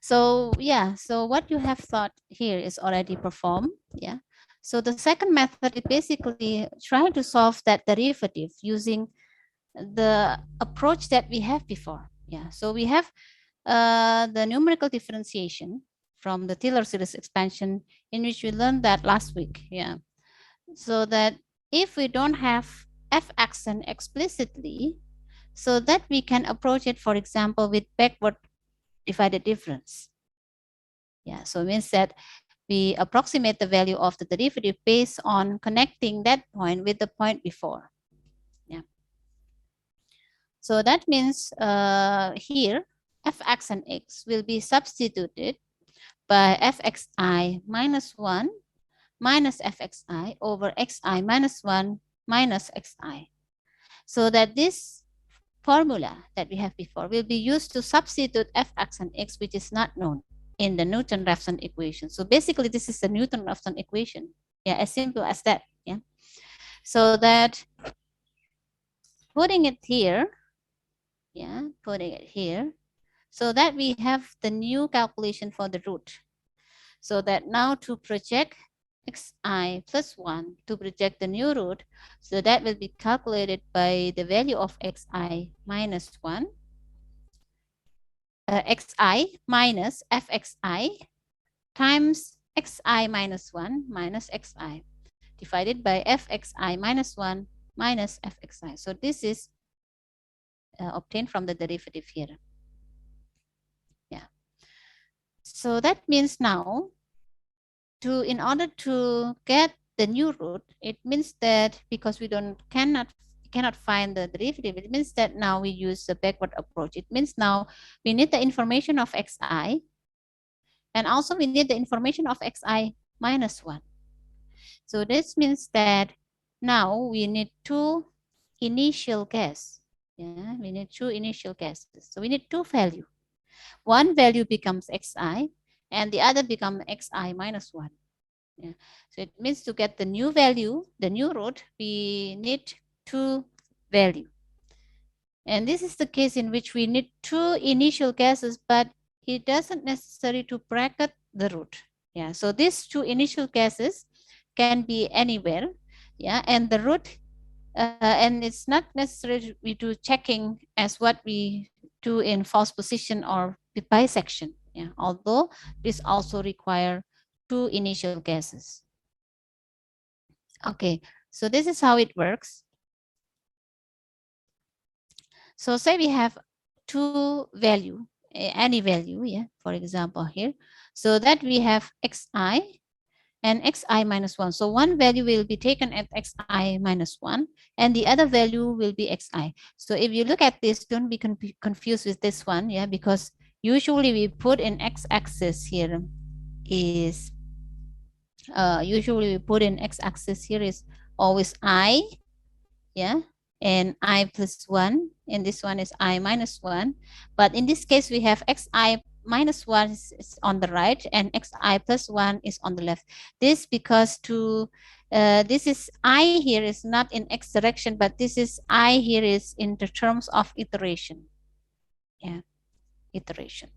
So yeah, so what you have thought here is already performed. Yeah. So the second method is basically trying to solve that derivative using the approach that we have before. Yeah. So we have the numerical differentiation from the Taylor series expansion, in which we learned that last week. Yeah. So that if we don't have f action explicitly, so that we can approach it, for example, with backward divided difference. Yeah. So it means that we approximate the value of the derivative based on connecting that point with the point before. Yeah. So that means here fx and x will be substituted by fxi minus 1 minus fxi over xi minus 1 minus xi. So that this formula that we have before will be used to substitute fx and x, which is not known in the Newton-Raphson equation. So basically, this is the Newton-Raphson equation. Yeah, as simple as that. Yeah. So that putting it here, yeah, putting it here, so that we have the new calculation for the root. So that now to project xi plus 1 to project the new root, so that will be calculated by the value of xi minus 1, xi minus fxi times xi minus 1 minus xi divided by fxi minus 1 minus fxi. So this is obtained from the derivative here. Yeah. So that means now, in order to get the new root, it means that because we cannot find the derivative, it means that now we use the backward approach. It means now we need the information of xi, and also we need the information of xi minus 1. So this means that now we need two initial guess. Yeah, we need two initial guesses. So we need two values. One value becomes xi, and the other becomes xi minus 1. Yeah. So it means to get the new value, the new root, we need two value. And this is the case in which we need two initial guesses, but it doesn't necessary to bracket the root. Yeah, so these two initial guesses can be anywhere. Yeah, and the root, and it's not necessarily we do checking as what we do in false position or bisection. Yeah, although this also require two initial guesses. Okay, so this is how it works. So say we have two value, any value, yeah, for example here, so that we have xi and xi minus 1. So one value will be taken at xi minus 1 and the other value will be xi. So if you look at this, don't be confused with this one, yeah, because usually we put in x-axis here is usually we put in x-axis here is always I, yeah, and I plus 1, and this one is I minus 1. But in this case, we have xi minus 1 is on the right and xi plus 1 is on the left. This because to this is I here is not in x direction, but this is I here is in the terms of iteration. Yeah, iteration.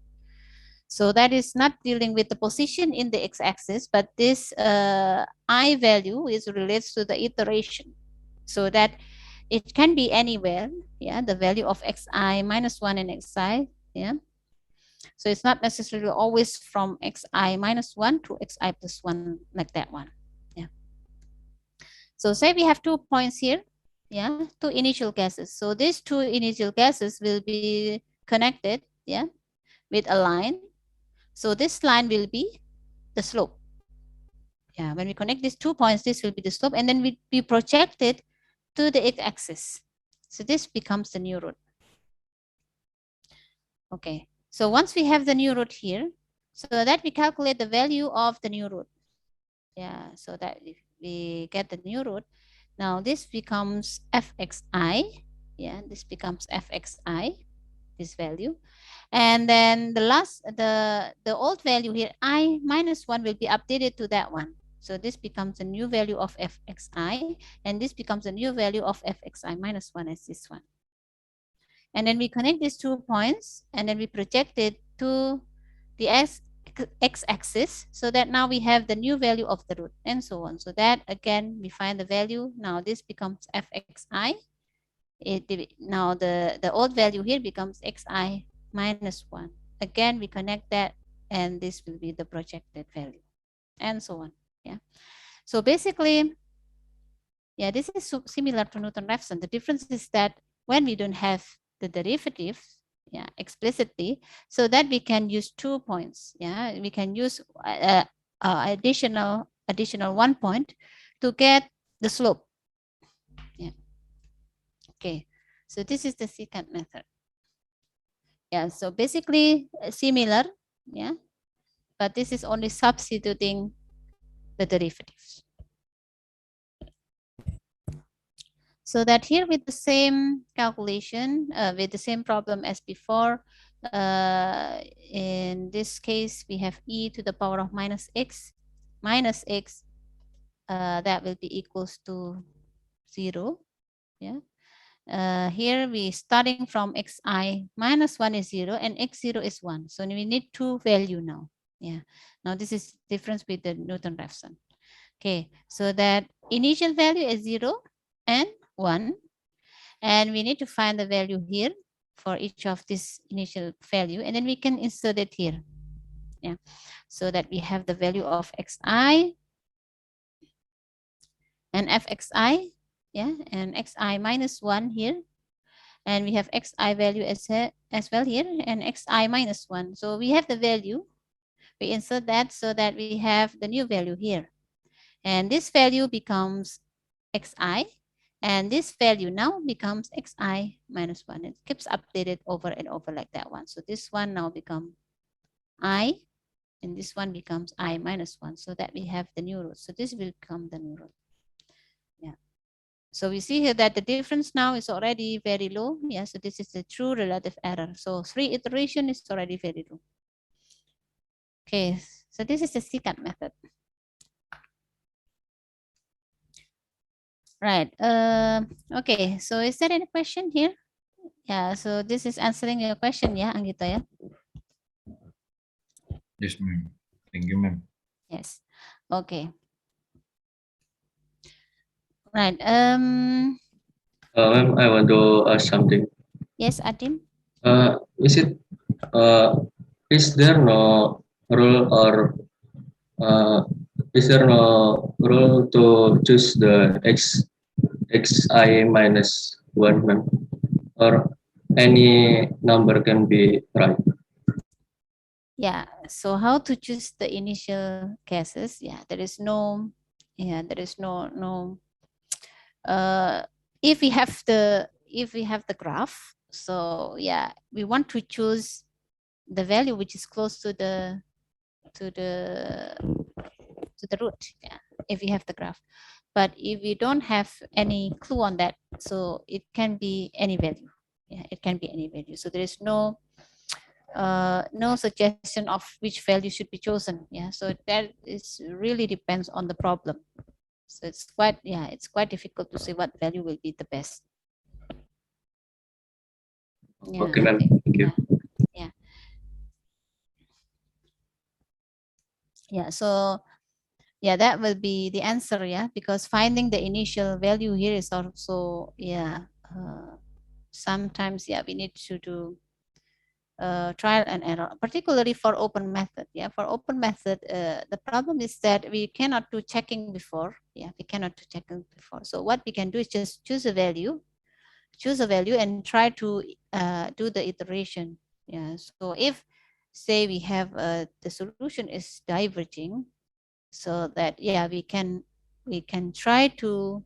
So that is not dealing with the position in the x-axis, but this I value is relates to the iteration. So that it can be anywhere, yeah, the value of xi minus 1 and xi, yeah. So it's not necessarily always from xi minus 1 to xi plus 1 like that one, yeah. So say we have 2 points here, yeah, 2 initial guesses. So these 2 initial guesses will be connected, yeah, with a line. So this line will be the slope. Yeah, when we connect these 2 points, this will be the slope, and then we project it to the x-axis. So this becomes the new root. Okay, so once we have the new root here, so that we calculate the value of the new root. Yeah, so that we get the new root. Now this becomes fxi. Yeah, this becomes fxi, this value. And then the old value here, I minus 1 will be updated to that one. So this becomes a new value of fxi, and this becomes a new value of fxi minus 1 as this one. And then we connect these 2 points, and then we project it to the x-axis, so that now we have the new value of the root, and so on. So that again, we find the value. Now this becomes fxi. Now the old value here becomes xi minus 1. Again, we connect that, and this will be the projected value, and so on. Yeah. So basically, yeah, this is similar to Newton-Raphson. The difference is that when we don't have the derivative, yeah, explicitly, so that we can use 2 points. Yeah, we can use additional 1 point to get the slope. Yeah. Okay. So this is the secant method. Yeah. So basically similar. Yeah. But this is only substituting the derivatives. So that here with the same calculation, with the same problem as before, in this case, we have e to the power of minus x, that will be equals to 0. Yeah. Here we starting from xi minus 1 is 0 and x0 is 1. So we need 2 value now. Yeah. Now this is difference with the Newton-Raphson. Okay. So that initial value is 0 and 1. And we need to find the value here for each of this initial value. And then we can insert it here. Yeah. So that we have the value of xi and fxi. Yeah. And xi minus 1 here. And we have xi value as well here, and xi minus 1. So we have the value. We insert that so that we have the new value here. And this value becomes xi. And this value now becomes xi minus 1. It keeps updated over and over like that one. So this one now becomes I, and this one becomes I minus 1, so that we have the new root. So this will become the new root. Yeah. So we see here that the difference now is already very low. Yeah, so this is the true relative error. So 3 iteration is already very low. Okay, so this is the secant method. Right. Okay, so is there any question here? Yeah, so this is answering your question, yeah, Anggito, yeah? Yes, ma'am. Thank you, ma'am. Yes. Okay. Right. Ma'am, I want to ask something. Yes, Adim. Is it is there no rule or uh, is there no rule to choose the xi minus one, ma'am? Or any number can be right? Yeah. So how to choose the initial cases? Yeah, there is no. Yeah, there is no. If we have the graph, so yeah, we want to choose the value which is close to the to the root. Yeah, if we have the graph. But if we don't have any clue on that, so it can be any value. Yeah, it can be any value. So there is no suggestion of which value should be chosen. Yeah, so that is really depends on the problem. So it's quite difficult to say what value will be the best. Yeah, Okay, ma'am. Thank you. yeah, yeah. So yeah, that will be the answer. Yeah, because finding the initial value here is also sometimes we need to do trial and error, particularly for open method. Yeah, for open method, the problem is that we cannot do checking before. Yeah, we cannot do checking before. So what we can do is just choose a value and try to do the iteration. Yeah. So if say we have the solution is diverging, so that we can try to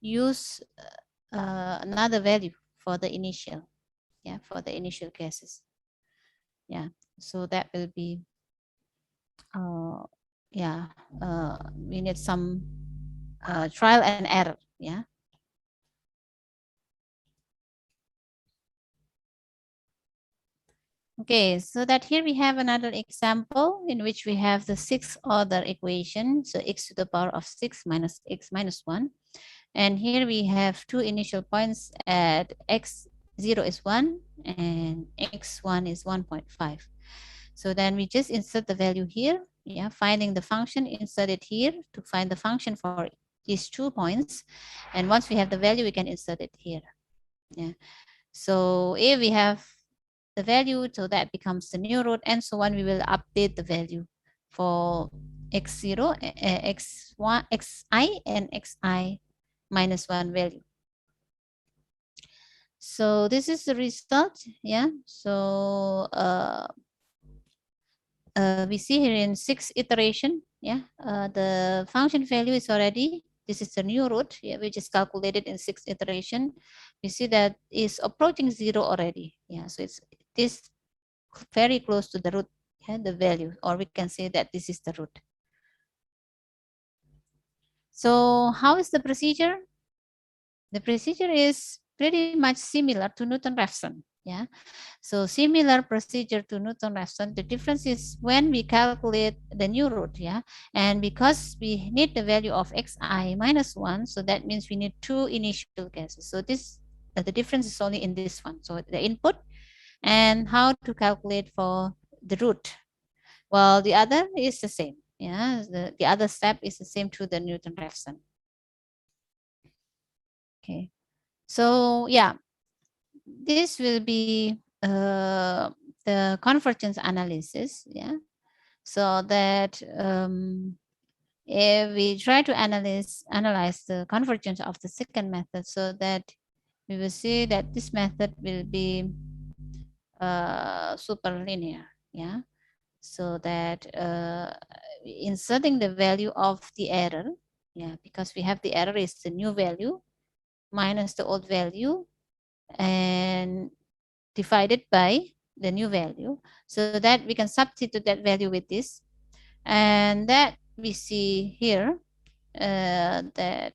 use another value for the initial. Yeah, for the initial cases. Yeah. So that will be uh, yeah we need some trial and error. Yeah. Okay, so that here we have another example in which we have the sixth order equation. So x to the power of 6 minus x minus 1. And here we have two initial points at x0 is 1 and x1 is 1.5. So then we just insert the value here. Yeah, finding the function, insert it here to find the function for these 2 points. And once we have the value, we can insert it here. Yeah. So if we have the value, so that becomes the new root, and so on. We will update the value for x0, x1, xi, and xi minus 1 value. So this is the result. Yeah. So we see here in 6 iteration. Yeah. The function value is already, this is the new root, yeah, which is calculated in 6 iteration. We see that is approaching 0 already. Yeah. So it's this very close to the root, yeah, the value, or we can say that this is the root. So how is the procedure? The procedure is pretty much similar to Newton-Raphson. Yeah. So similar procedure to Newton-Raphson. The difference is when we calculate the new root. Yeah. And because we need the value of xi minus 1, so that means we need 2 initial cases. So this the difference is only in this one. So the input and how to calculate for the root. Well, the other is the same. Yeah, the other step is the same to the Newton-Raphson. Okay, so yeah, this will be the convergence analysis. Yeah, so that if we try to analyze the convergence of the second method, so that we will see that this method will be super linear. Yeah. So that inserting the value of the error, yeah, because we have the error is the new value minus the old value and divided by the new value, so that we can substitute that value with this, and that we see here that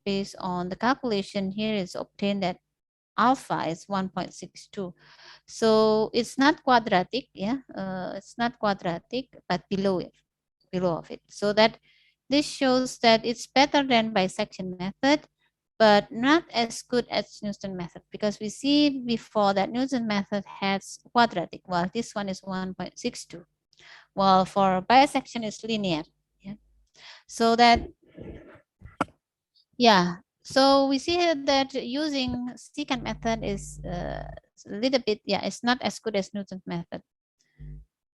based on the calculation here is obtained that alpha is 1.62. So it's not quadratic, yeah, it's not quadratic, but below of it. So that this shows that it's better than bisection method, but not as good as Newton method, because we see before that Newton method has quadratic, while this one is 1.62. while for bisection is linear. Yeah. So that, yeah. So we see here that using secant method is a little bit, yeah, it's not as good as Newton's method.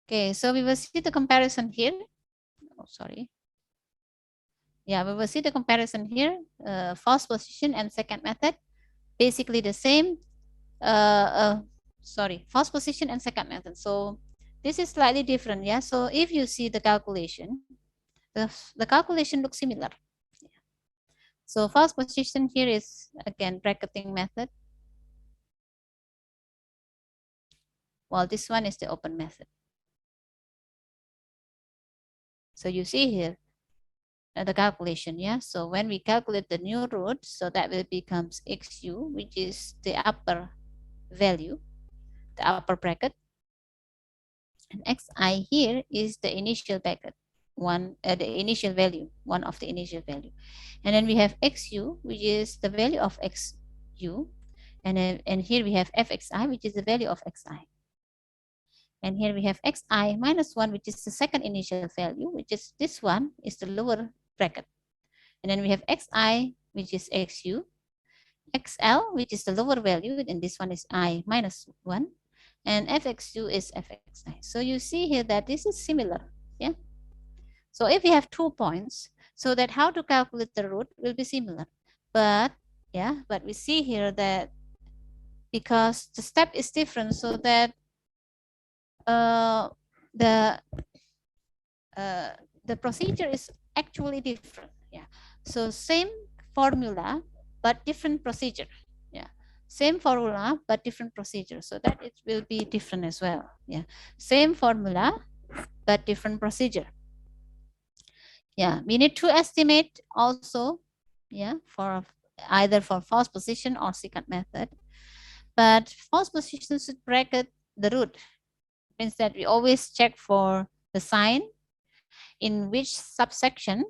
Okay, so we will see the comparison here. Oh, sorry. Yeah, we will see the comparison here. First position and secant method, basically the same. Sorry, first position and secant method. So this is slightly different. Yeah. So if you see the calculation, the calculation looks similar. So first position here is again bracketing method, while this one is the open method. So you see here the calculation, yeah. So when we calculate the new root, so that will becomes xu, which is the upper value, the upper bracket, and xi here is the initial bracket, the initial value, one of the initial value, and then we have xu, which is the value of xu, and here we have fxi, which is the value of xi. And here we have xi minus 1, which is the second initial value, which is this one is the lower bracket. And then we have xi, which is xu, xl, which is the lower value, and this one is I minus 1, and fxu is fxi. So you see here that this is similar. Yeah. So if we have 2 points, so that how to calculate the root will be similar. But yeah, but we see here that because the step is different, so that the procedure is actually different. Yeah. So same formula but different procedure. Yeah. Same formula but different procedure. So that it will be different as well. Yeah. Same formula but different procedure. Yeah. We need to estimate also. Yeah. For either for first position or secant method. But first position should bracket the root. Means that we always check for the sign in which subsection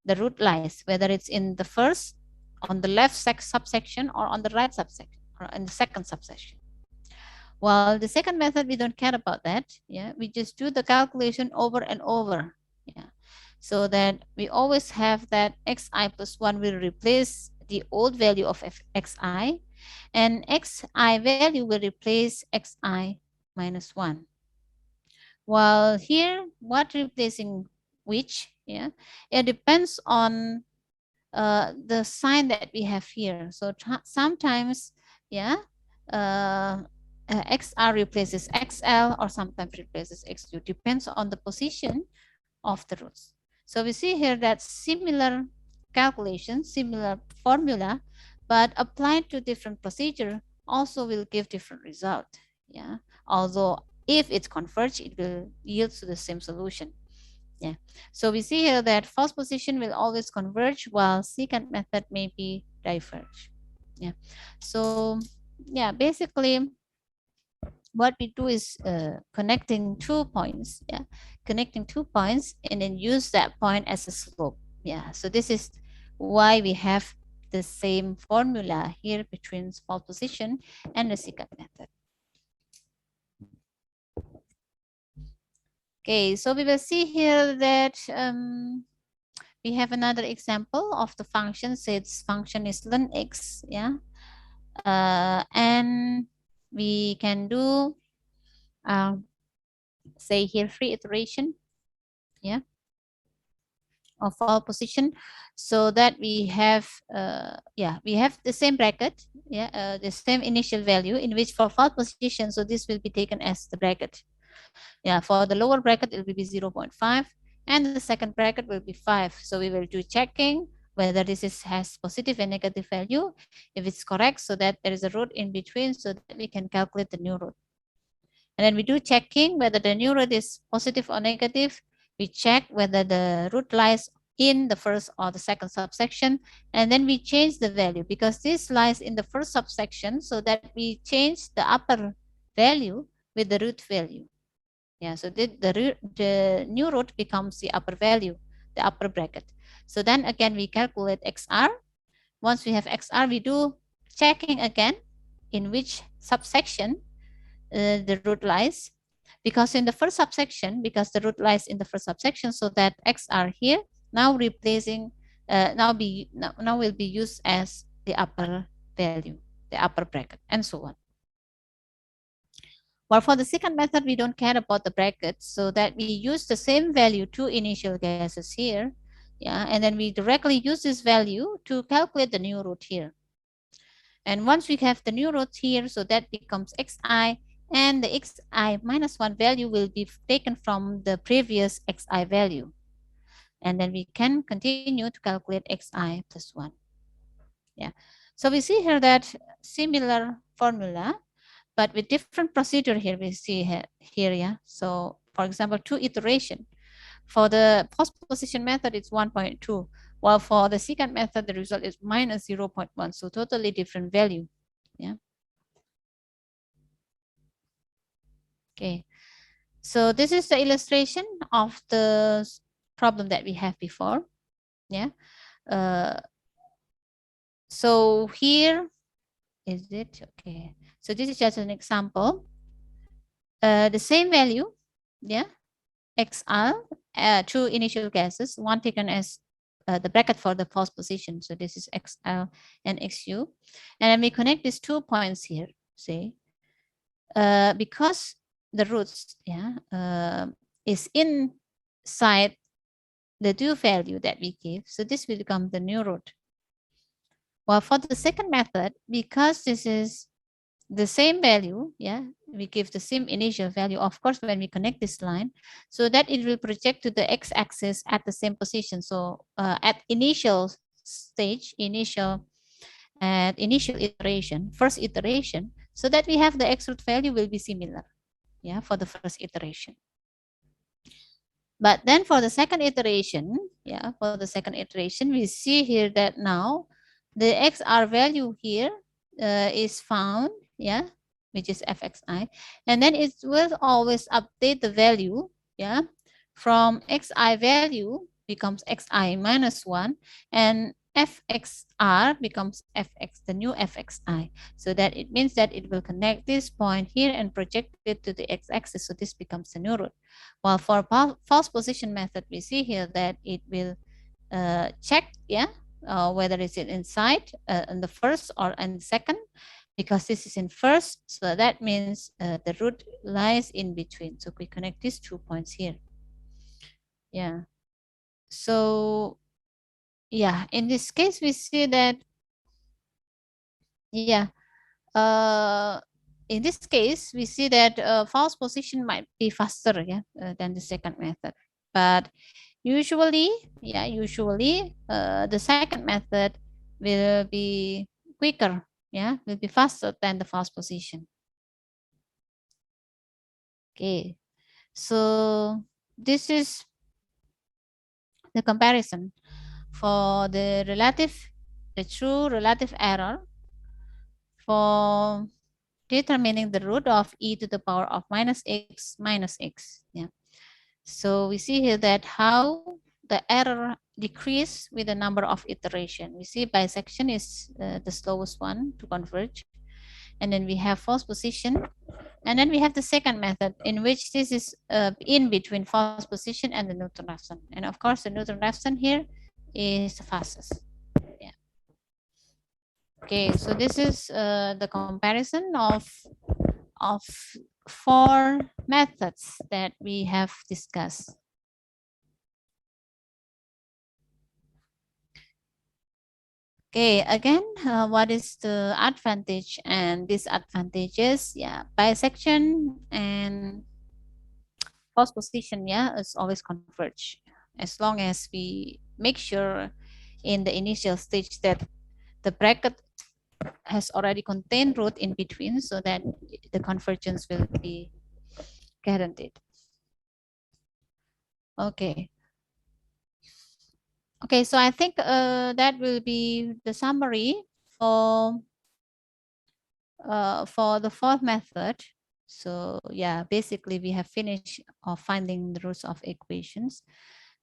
the root lies, whether it's in the first, on the left subsection, or on the right subsection, or in the second subsection. While the second method, we don't care about that. Yeah, we just do the calculation over and over. Yeah, so that we always have that xi plus 1 will replace the old value of xi, and xi value will replace xi minus 1. While here, what replacing which? Yeah, it depends on the sign that we have here. So sometimes, yeah, XR replaces XL, or sometimes replaces XU, depends on the position of the roots. So we see here that similar calculation, similar formula, but applied to different procedure also will give different result. Yeah, although if it's converged, it will yield to the same solution. Yeah, so we see here that first position will always converge, while secant method may be diverge. Yeah, so yeah, basically what we do is connecting 2 points. Yeah, connecting 2 points and then use that point as a slope. Yeah, so this is why we have the same formula here between first position and the secant method. Okay, so we will see here that we have another example of the function. Say its function is ln x, yeah, and we can do say here 3 iteration, yeah, of all position, so that we have yeah, we have the same bracket, yeah, the same initial value in which for first position, so this will be taken as the bracket. Yeah, for the lower bracket it will be 0.5, and the second bracket will be 5. So we will do checking whether this has positive and negative value. If it's correct, so that there is a root in between, so that we can calculate the new root. And then we do checking whether the new root is positive or negative. We check whether the root lies in the first or the second subsection, and then we change the value because this lies in the first subsection, so that we change the upper value with the root value. Yeah, so the new root becomes the upper value, the upper bracket. So then again, we calculate XR. Once we have XR, we do checking again in which subsection the root lies. because in the first subsection, because the root lies in the first subsection, so that x are here, now replacing, now will be used as the upper value, the upper bracket, and so on. Well, for the second method, we don't care about the brackets, so that we use the same value, two initial gases here, yeah, and then we directly use this value to calculate the new root here. And once we have the new root here, so that becomes xi, and the xi minus 1 value will be taken from the previous xi value. And then we can continue to calculate xi plus 1. Yeah. So we see here that similar formula, but with different procedure here we see here, yeah. So for example, 2 iteration. For the post-position method, it's 1.2, while for the secant method, the result is minus 0.1, so totally different value. Yeah. Okay. So this is the illustration of the problem that we have before. Yeah. So here is it okay. So this is just an example. The same value, yeah, XR, two initial gases, one taken as the bracket for the false position. So this is XL and XU. And then we connect these 2 points here, see, because the roots, yeah, is inside the two value that we give. So this will become the new root. Well, for the second method, because this is the same value, yeah, we give the same initial value, of course, when we connect this line, so that it will project to the x-axis at the same position. So at initial stage, initial iteration, first iteration, so that we have the x root value will be similar, yeah, for the first iteration. But then for the second iteration, yeah, for the second iteration, we see here that now the xr value here is found, yeah, which is fxi, and then it will always update the value, yeah, from xi value becomes xi minus 1, and fxr becomes fx, the new fxi. So that it means that it will connect this point here and project it to the x-axis. So this becomes the new root. While for false position method, we see here that it will check, yeah, whether it's inside in the first or in the second, because this is in first. So that means the root lies in between. So we connect these 2 points here. Yeah. So yeah, in this case, we see that, yeah, in this case, we see that false position might be faster, yeah, than the second method. But usually, yeah, the second method will be quicker, yeah, will be faster than the false position. Okay, so this is the comparison for the true relative error for determining the root of e to the power of minus x. Yeah. So we see here that how the error decrease with the number of iteration. We see bisection is the slowest one to converge. And then we have false position. And then we have the second method, in which this is in between false position and the Newton-Raphson. And of course, the Newton-Raphson here is the fastest. Yeah. Okay, so this is the comparison of 4 methods that we have discussed. Okay, again, what is the advantage and disadvantages? Yeah, bisection and false position, yeah, is always converge, as long as we make sure in the initial stage that the bracket has already contained root in between, so that the convergence will be guaranteed. Okay. Okay, so I think that will be the summary for the fourth method. So yeah, basically we have finished finding the roots of equations.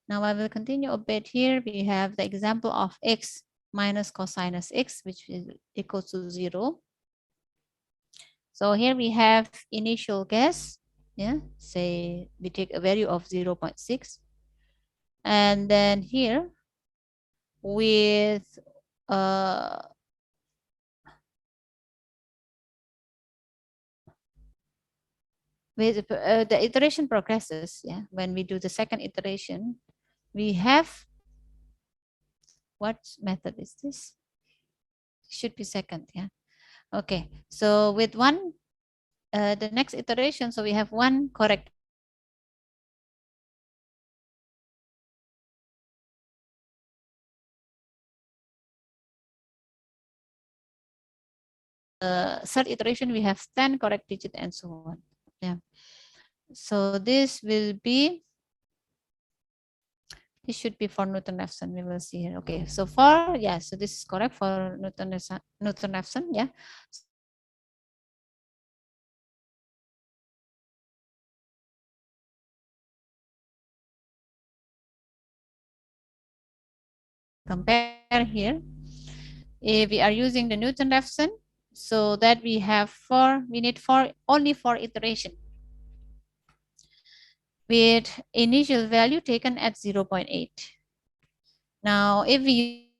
Now I will continue a bit here. We have the example of x minus cosinus x, which is equal to 0. So here we have initial gas, Yeah, say we take a value of 0.6, and then here with the iteration progresses. Yeah, when we do the second iteration, we have, what method is this? Should be second. Yeah. Okay. So with one, the next iteration, so we have one correct third iteration, we have 10 correct digit and so on. Yeah. So this will be, this should be for Newton-Raphson. We will see here. Okay. So for, yeah, so this is correct for Newton-Raphson. Yeah. Compare here. If we are using the Newton-Raphson, so that we have four, we need only 4 iteration with initial value taken at 0.8. Now, if we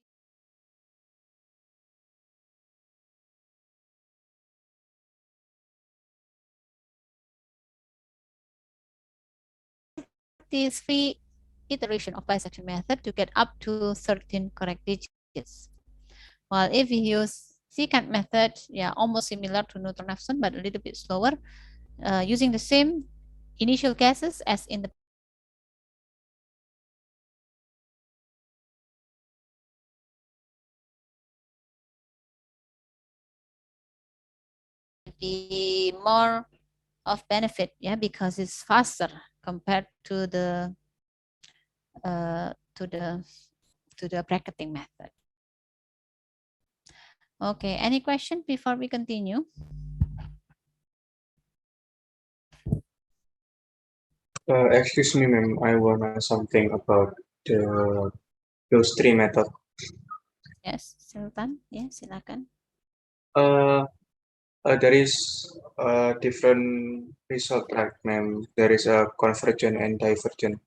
these 3 iteration of bisection method to get up to 13 correct digits. While if we use secant method, yeah, almost similar to Newton-Raphson, but a little bit slower, using the same initial guesses as in the be more of benefit, yeah, because it's faster compared to the uh, to the to the bracketing method. Okay, any question before we continue? Excuse me, ma'am. I wanna something about the those 3 method. Yes, Sultan. Yeah, silakan. Uh, there is a different result, right, ma'am? There is a convergent and divergent.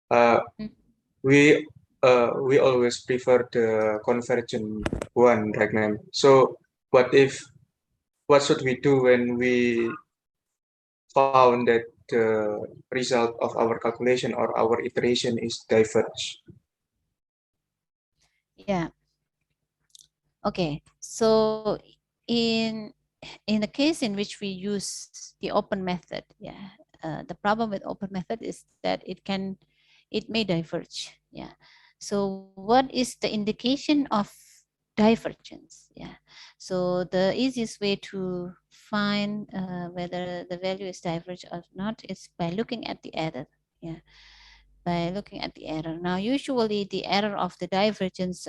Uh, Mm. we always prefer the convergent one, right, ma'am? So what should we do when we found that the result of our calculation or our iteration is diverge? Yeah. Okay. So in the case in which we use the open method, yeah, the problem with open method is that it may diverge. Yeah. So what is the indication of divergence? Yeah. So the easiest way to find whether the value is diverged or not is by looking at the error. Yeah. By looking at the error. Now, usually the error of the divergence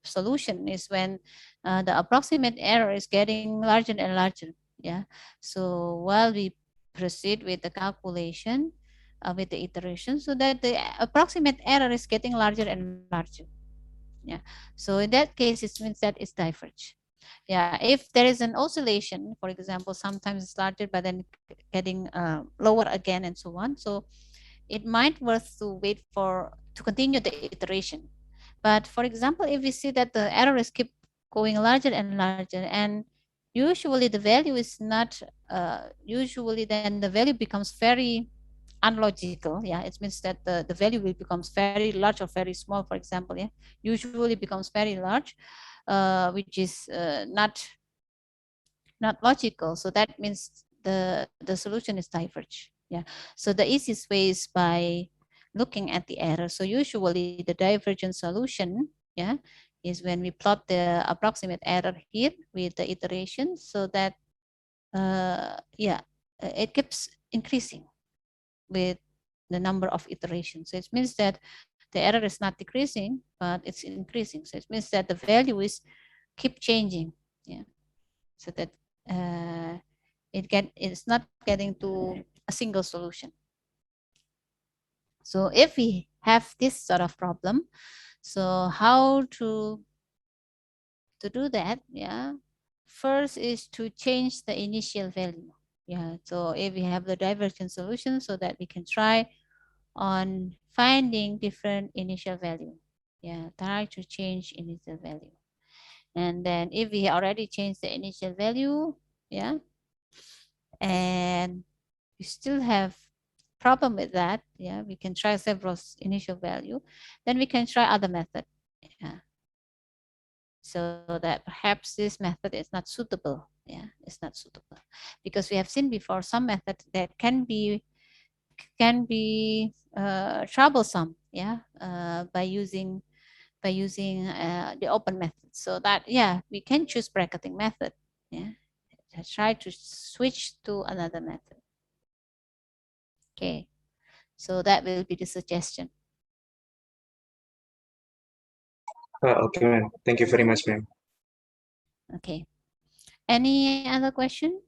solution is when the approximate error is getting larger and larger. Yeah. So while we proceed with the calculation with the iteration, so that the approximate error is getting larger and larger. Yeah. So in that case, it means that it's diverge. Yeah. If there is an oscillation, for example, sometimes it's larger, but then getting lower again and so on. So it might worth to wait for to continue the iteration. But for example, if we see that the error is keep going larger and larger, and usually the value is not usually then the value becomes very unlogical. Yeah, it means that the value will becomes very large or very small, for example. Yeah, usually becomes very large, which is not logical. So that means the solution is diverge. Yeah. So the easiest way is by looking at the error. So usually the divergent solution, yeah, is when we plot the approximate error here with the iteration, so that yeah, it keeps increasing with the number of iterations. So it means that the error is not decreasing, but it's increasing. So it means that the value is keep changing. Yeah. So that uh, it's not getting to a single solution. So if we have this sort of problem, so how to do that? Yeah, first is to change the initial value. Yeah, so if we have the divergent solution, so that we can try on finding different initial value. Yeah, try to change initial value. And then if we already changed the initial value, yeah, and we still have problem with that, yeah, we can try several initial value, then we can try other method. Yeah. So that perhaps this method is not suitable. Yeah, it's not suitable because we have seen before some method that can be troublesome. Yeah, by using the open method. So that, yeah, we can choose bracketing method. Yeah, let's try to switch to another method. Okay, so that will be the suggestion. Okay, ma'am. Thank you very much, ma'am. Okay, any other question?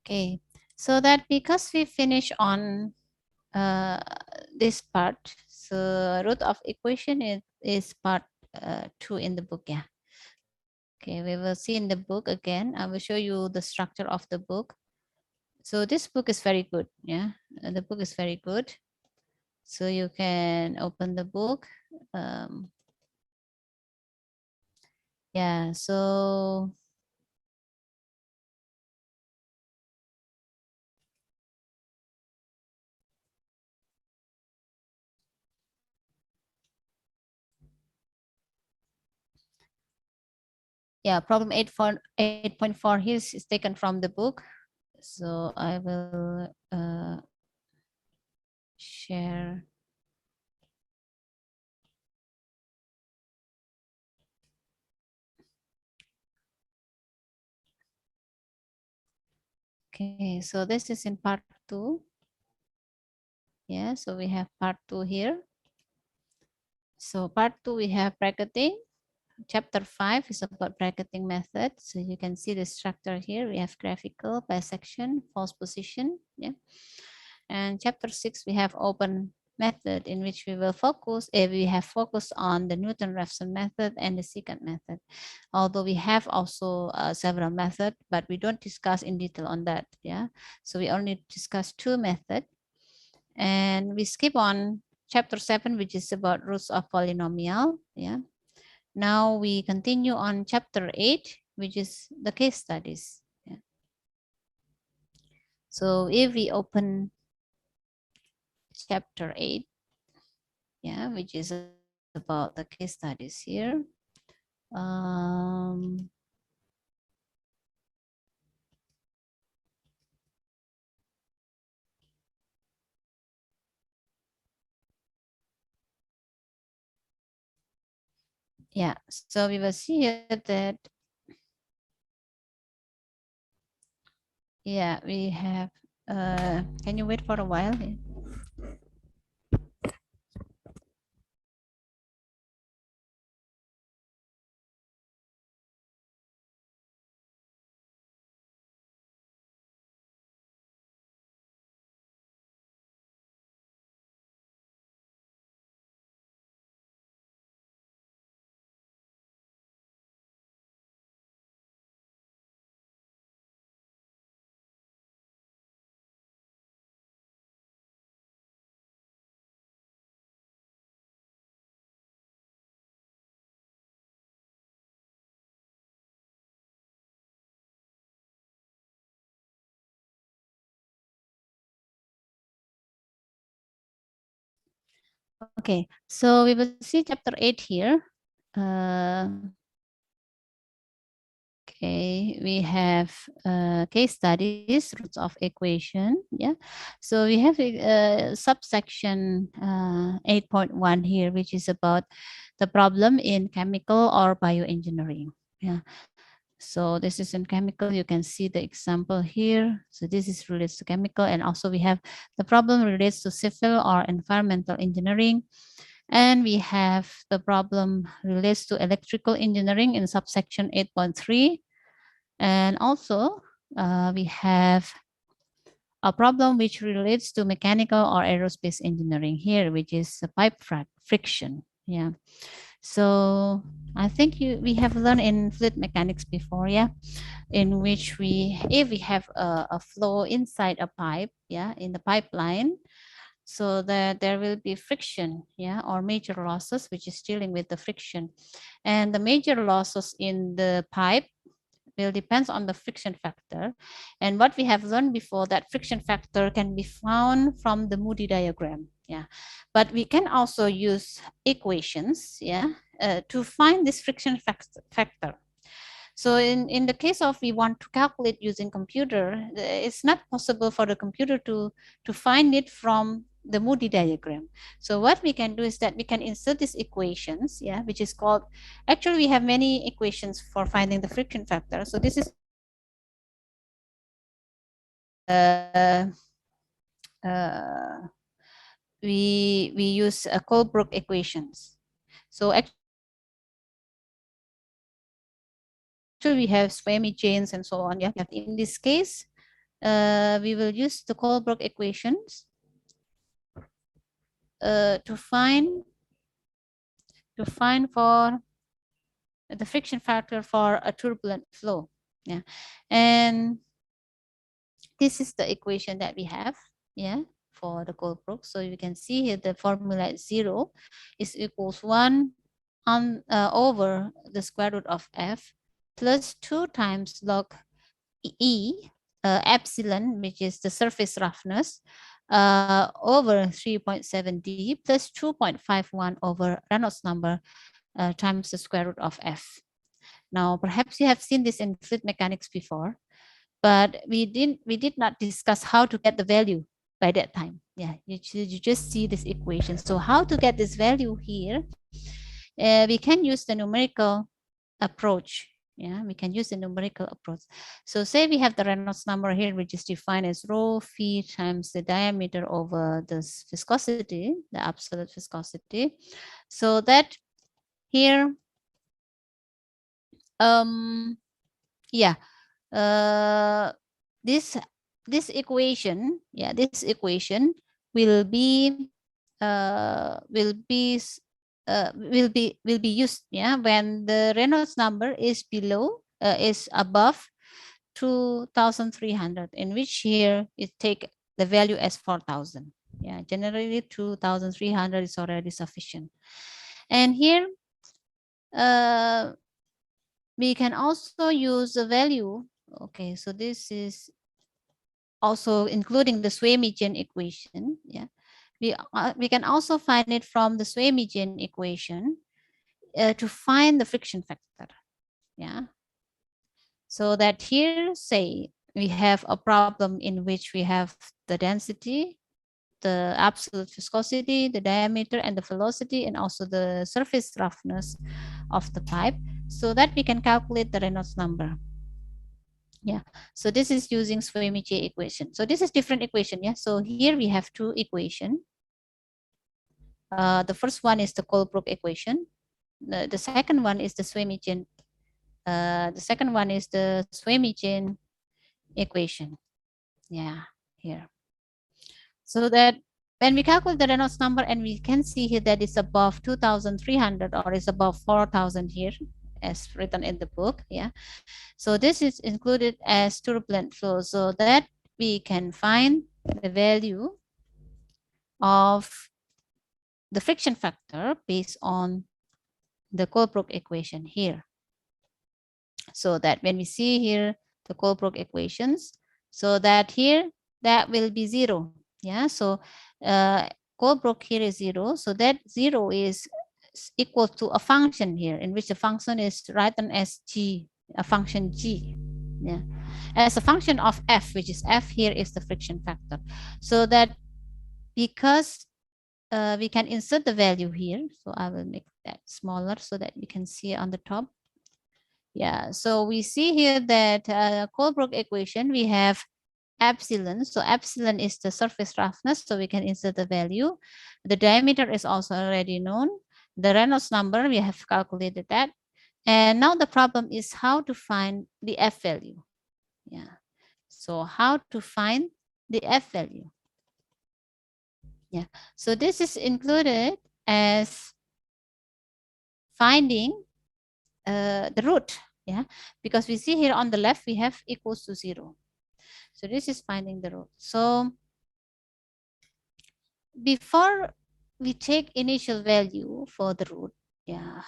Okay, so that because we finish on uh, this part, so root of equation is part 2 in the book. Yeah. Okay, we will see in the book again. I will show you the structure of the book. So this book is very good. Yeah, the book is very good. So you can open the book. Um, yeah, so yeah, problem 8.4 here is taken from the book. So I will share. Okay, so this is in part 2. Yeah, so we have part 2 here. So part 2 we have bracketing. Chapter 5 is about bracketing method. So you can see the structure here. We have graphical, bisection, false position. Yeah. And chapter 6 we have open method, in which we will focus, we have focused on the Newton-Raphson method and the secant method. Although we have also several methods, but we don't discuss in detail on that. Yeah. So we only discuss 2 methods. And we skip on chapter 7, which is about roots of polynomial. Yeah. Now we continue on chapter 8, which is the case studies. Yeah. So if we open chapter 8, yeah, which is about the case studies here. Um, yeah, so we will see here that, yeah, we have, can you wait for a while? Okay, so we will see chapter 8 here. Okay, we have case studies, roots of equation. Yeah, so we have a subsection 8.1 here, which is about the problem in chemical or bioengineering. Yeah, so this is in chemical. You can see the example here. So this is relates to chemical, and also we have the problem relates to civil or environmental engineering. And we have the problem relates to electrical engineering in subsection 8.3. And also we have a problem which relates to mechanical or aerospace engineering here, which is the pipe friction. Yeah. So I think we have learned in fluid mechanics before, yeah, in which if we have a flow inside a pipe, yeah, in the pipeline, so that there will be friction, yeah, or major losses, which is dealing with the friction. And the major losses in the pipe will depends on the friction factor. And what we have learned before, that friction factor can be found from the Moody diagram. Yeah, but we can also use equations, yeah, to find this friction factor. So in the case of we want to calculate using computer, it's not possible for the computer to find it from the Moody diagram. So what we can do is that we can insert these equations, yeah, which is called, actually we have many equations for finding the friction factor. So this is uh, we use Colebrook equations. So actually we have Swamy chains and so on. Yeah, in this case, we will use the Colebrook equations to find for the friction factor for a turbulent flow. Yeah, and this is the equation that we have. Yeah, for the Colebrook. So you can see here the formula is 0 is equals 1 over the square root of f plus 2 times log E, epsilon, which is the surface roughness, over 3.7 d plus 2.51 over Reynolds number times the square root of f. Now, perhaps you have seen this in fluid mechanics before, but we did not discuss how to get the value by that time. Yeah, you just see this equation. So how to get this value here? We can use the numerical approach. Yeah, we can use the numerical approach. So say we have the Reynolds number here, which is defined as rho phi times the diameter over the viscosity, the absolute viscosity. So that here, yeah, this equation, yeah, this equation will be will be used, yeah, when the Reynolds number is below is above 2,300, in which here it take the value as 4,000. Yeah, generally 2,300 is already sufficient. And here we can also use the value. Okay, so this is also including the Swamy-Jain equation. Yeah, we can also find it from the Swamy-Jain equation to find the friction factor. Yeah, so that here, say we have a problem in which we have the density, the absolute viscosity, the diameter, and the velocity, and also the surface roughness of the pipe, so that we can calculate the Reynolds number. Yeah, so this is using Swamy-Jain equation. So this is different equation. Yeah, so here we have two equation. The first one is the Colebrook equation. The second one is the Swamy-Jain. The second one is the Swamy-Jain equation. Yeah, here. So that when we calculate the Reynolds number, and we can see here that it's above 2,300 or is above 4,000 here, as written in the book. Yeah, so this is included as turbulent flow, so that we can find the value of the friction factor based on the Colebrook equation here. So that when we see here the Colebrook equations, so that here that will be 0. Yeah, so Colebrook here is 0, so that 0 is equal to a function here, in which the function is written as g, a function g. Yeah, as a function of f, which is f here is the friction factor. So that because we can insert the value here, so I will make that smaller so that we can see on the top. Yeah, so we see here that Colebrook equation, we have epsilon. So epsilon is the surface roughness, so we can insert the value. The diameter is also already known. The Reynolds number, we have calculated that. And now the problem is how to find the F value. Yeah, so how to find the F value. Yeah, so this is included as finding the root, yeah, because we see here on the left we have equals to 0. So this is finding the root. So before we take initial value for the root, yeah,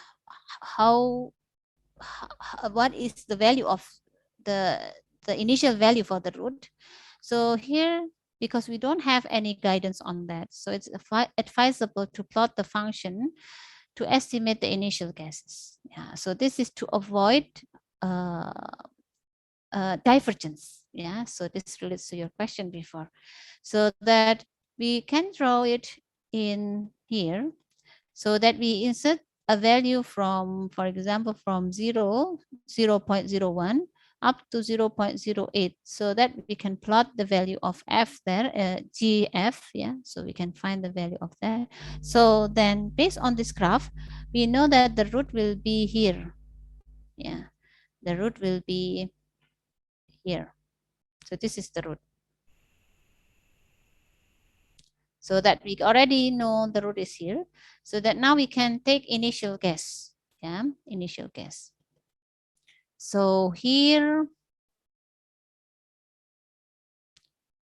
what is the value of the initial value for the root? So here, because we don't have any guidance on that, so it's advisable to plot the function to estimate the initial guesses. Yeah, so this is to avoid divergence. Yeah, so this relates to your question before, so that we can draw it in here, so that we insert a value from, for example, from 0, 0.01 up to 0.08, so that we can plot the value of f there, gf, yeah, so we can find the value of that. So then based on this graph, we know that the root will be here. Yeah, the root will be here. So this is the root. So that we already know the root is here, so that now we can take initial guess. Yeah, initial guess. So here,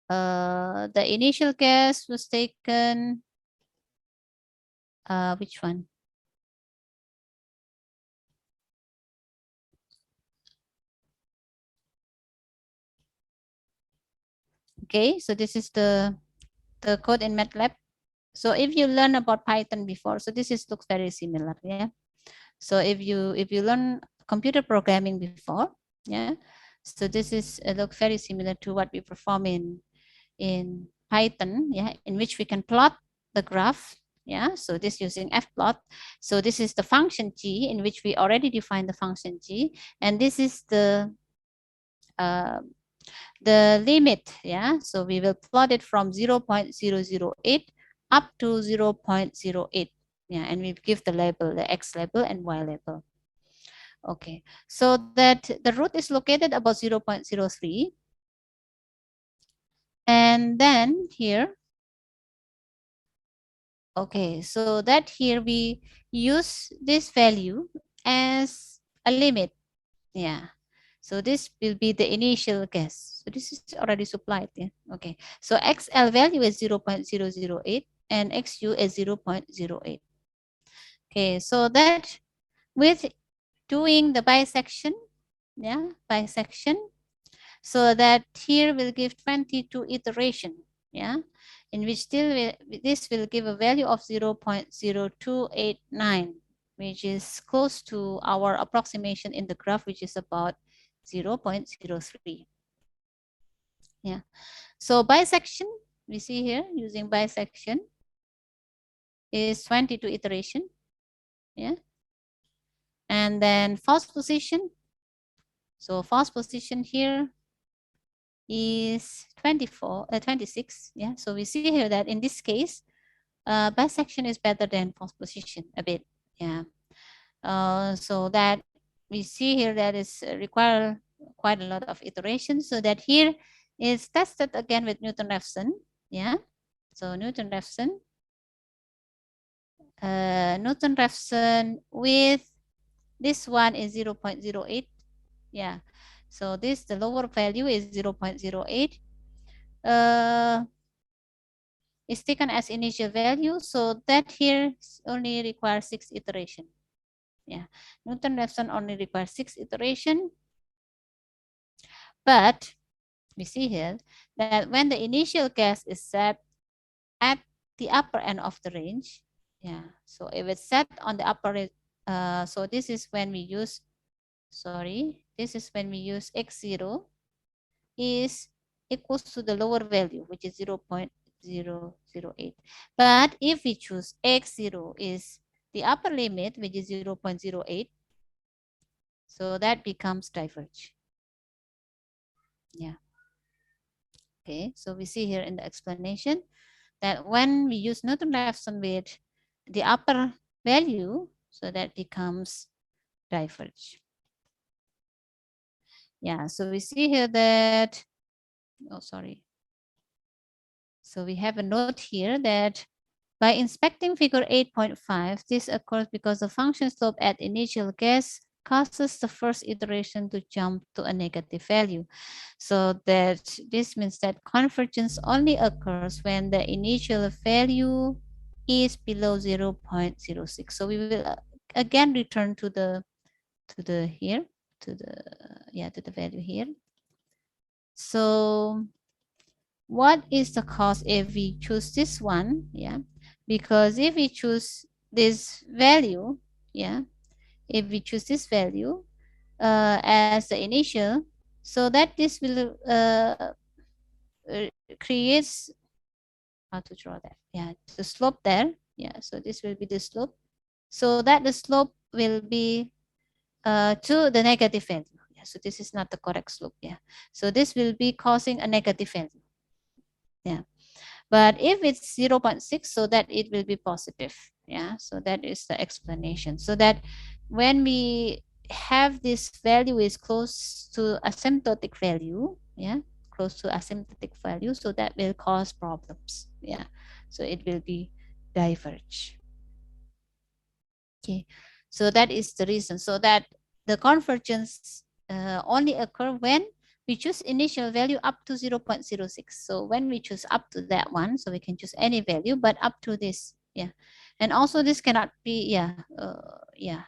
the initial guess was taken, which one? Okay, so this is the code in MATLAB. So if you learn about Python before, so this is looks very similar. Yeah. So if you learn computer programming before, yeah. So this is look very similar to what we perform in Python, yeah, in which we can plot the graph. Yeah, so this using fplot. So this is the function g, in which we already defined the function g, and this is the limit. Yeah, so we will plot it from 0.008 up to 0.08. Yeah, and we give the label, the x label and y label. Okay, so that the root is located about 0.03. And then here, okay, so that here we use this value as a limit. Yeah. So this will be the initial guess. So this is already supplied. Yeah. Okay. So XL value is 0.008 and XU is 0.08. Okay. So that with doing the bisection, yeah, bisection, so that here will give 22 iteration, yeah, in which still this will give a value of 0.0289, which is close to our approximation in the graph, which is about 0.03. Yeah, so bisection we see here using bisection is 22 iteration. Yeah, and then false position, so false position here is 26. Yeah, so we see here that in this case, bisection is better than false position a bit. Yeah, so that we see here that is require quite a lot of iterations. So that here is tested again with Newton-Raphson. Yeah, so Newton-Raphson, with this one is 0.08. Yeah, so this, the lower value is 0.08. Is taken as initial value, so that here only requires 6 iteration. Yeah, Newton-Raphson only requires 6 iteration. But we see here that when the initial guess is set at the upper end of the range, yeah, so if it's set on the upper, so this is when we use, this is when we use x0 is equals to the lower value, which is 0.008. But if we choose x0 is the upper limit, which is 0.08, so that becomes diverge. Yeah. Okay, so we see here in the explanation that when we use Newton-Raphson with the upper value, so that becomes diverge. Yeah, so we see here that, oh, sorry. So we have a note here that By inspecting figure 8.5, this occurs because the function slope at initial guess causes the first iteration to jump to a negative value. So that this means that convergence only occurs when the initial value is below 0.06. So we will again return to the here to the value here. So what is the cost if we choose this one? Yeah, because if we choose this value, yeah, if we choose this value as the initial, so that this will creates, how to draw that? Yeah, the slope there. Yeah, so this will be the slope. So that the slope will be to the negative value. Yeah, so this is not the correct slope. Yeah, so this will be causing a negative value. Yeah, but if it's 0.6, so that it will be positive. Yeah, so that is the explanation. So that when we have this value is close to asymptotic value, yeah, close to asymptotic value, so that will cause problems. Yeah, so it will be diverge. Okay, so that is the reason. So that the convergence only occur when we choose initial value up to 0.06. So when we choose up to that one, so we can choose any value, but up to this, yeah. And also this cannot be, yeah, yeah.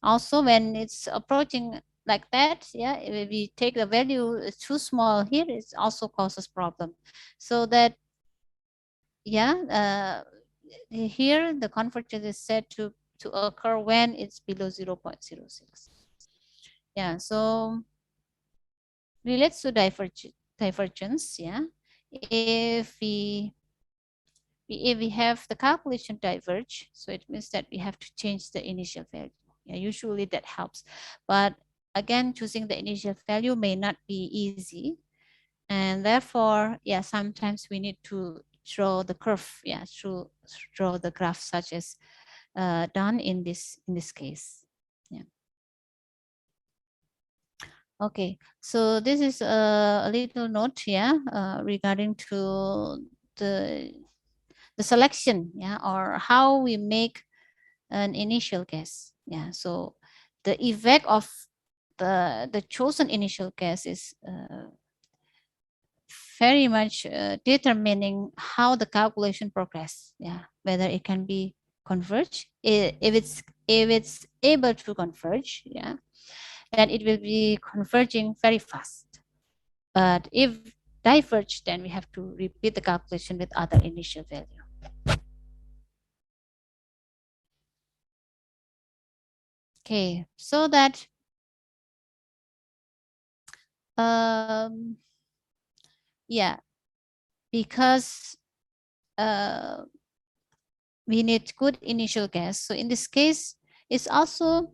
Also when it's approaching like that, yeah, if we take the value too small here, it also causes problem. So that, yeah, here the convergence is said to occur when it's below 0.06. Yeah, so relates to divergence. Yeah, if we have the calculation diverge, so it means that we have to change the initial value. Yeah, usually that helps, but again, choosing the initial value may not be easy, and therefore, yeah, sometimes we need to draw the curve. Yeah, to draw the graph such as done in this case. Yeah. Okay, so this is a little note here regarding to the selection, yeah, or how we make an initial guess. Yeah, so the effect of the chosen initial guess is very much determining how the calculation progress. Yeah, whether it can be converge. If it's able to converge, yeah, then it will be converging very fast. But if diverge, then we have to repeat the calculation with other initial value. Okay, so that yeah, because we need good initial guess. So in this case, it's also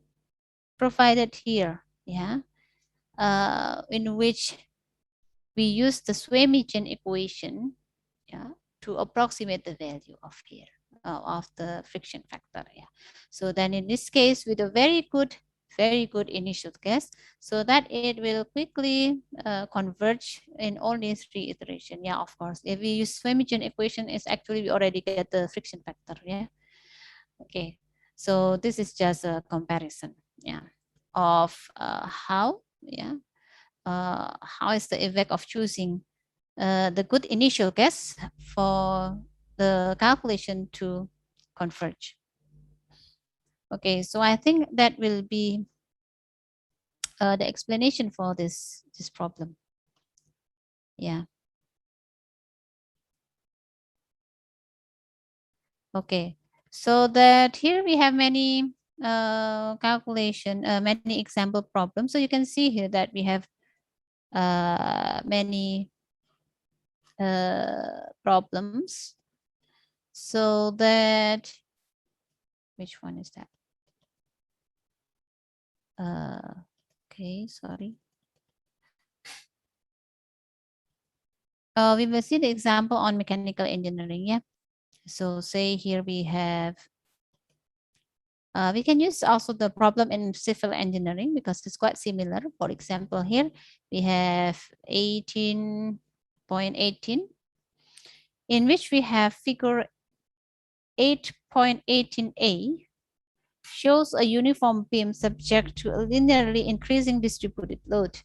provided here, yeah, in which we use the Swayme-Chen equation, yeah, to approximate the value of here of the friction factor. Yeah, so then in this case, with a very good initial guess, so that it will quickly converge in only 3 iterations. Yeah, of course, if we use Swayme-Chen equation, is actually we already get the friction factor. Yeah. Okay, so this is just a comparison, yeah, of how, yeah, how is the effect of choosing the good initial guess for the calculation to converge. Okay, so I think that will be the explanation for this problem. Yeah. Okay, so that here we have many calculation, many example problems. So you can see here that we have many problems. So that, which one is that? Okay, sorry. We will see the example on mechanical engineering. Yeah. So say here we have, we can use also the problem in civil engineering because it's quite similar. For example, here we have 18.18 in which we have figure 8.18a shows a uniform beam subject to a linearly increasing distributed load.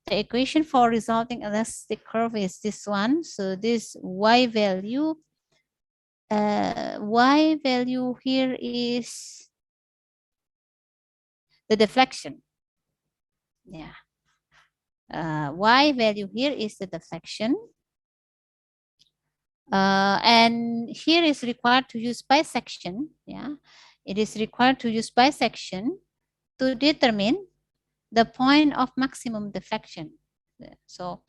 The equation for resulting elastic curve is this one. So this y value here is the deflection. Yeah. Y value here is the deflection. And here is required to use bisection. Yeah, it is required to use bisection to determine the point of maximum deflection. So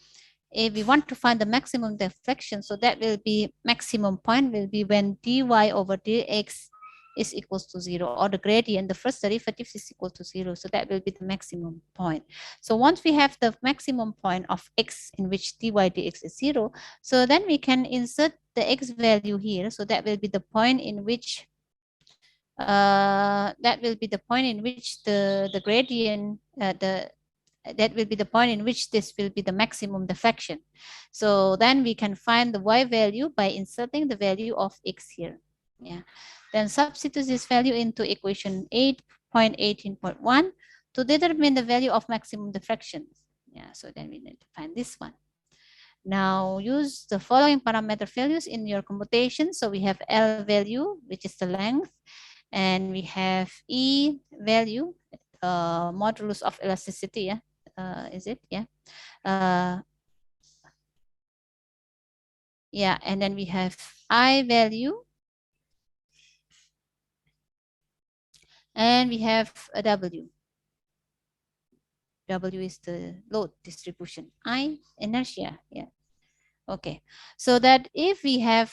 if we want to find the maximum deflection, so that will be maximum point will be when dy over dx is equals to 0, or the gradient, the first derivative is equal to 0. So that will be the maximum point. So once we have the maximum point of x in which dy dx is 0, so then we can insert the x value here. So that will be the point in which the gradient that will be the point in which this will be the maximum deflection. So then we can find the y value by inserting the value of x here. Yeah. Then substitute this value into equation 8.18.1 to determine the value of maximum deflection. Yeah. So then we need to find this one. Now use the following parameter values in your computation. So we have L value, which is the length, and we have E value, modulus of elasticity. Yeah. Is it? Yeah. Yeah, and then we have I value, and we have a W. W is the load distribution. I, inertia. Yeah. Okay. So that if we have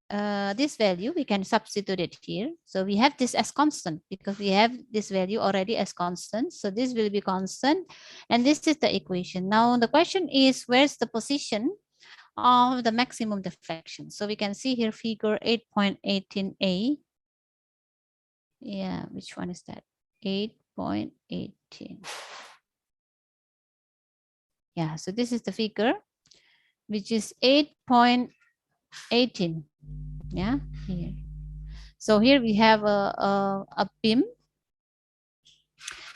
this value, we can substitute it here. So we have this as constant because we have this value already as constant. So this will be constant. And this is the equation. Now the question is, where's the position of the maximum deflection? So we can see here figure 8.18a. Yeah, which one is that? 8.18. Yeah, so this is the figure, which is 8.18. Yeah, here. So here we have a beam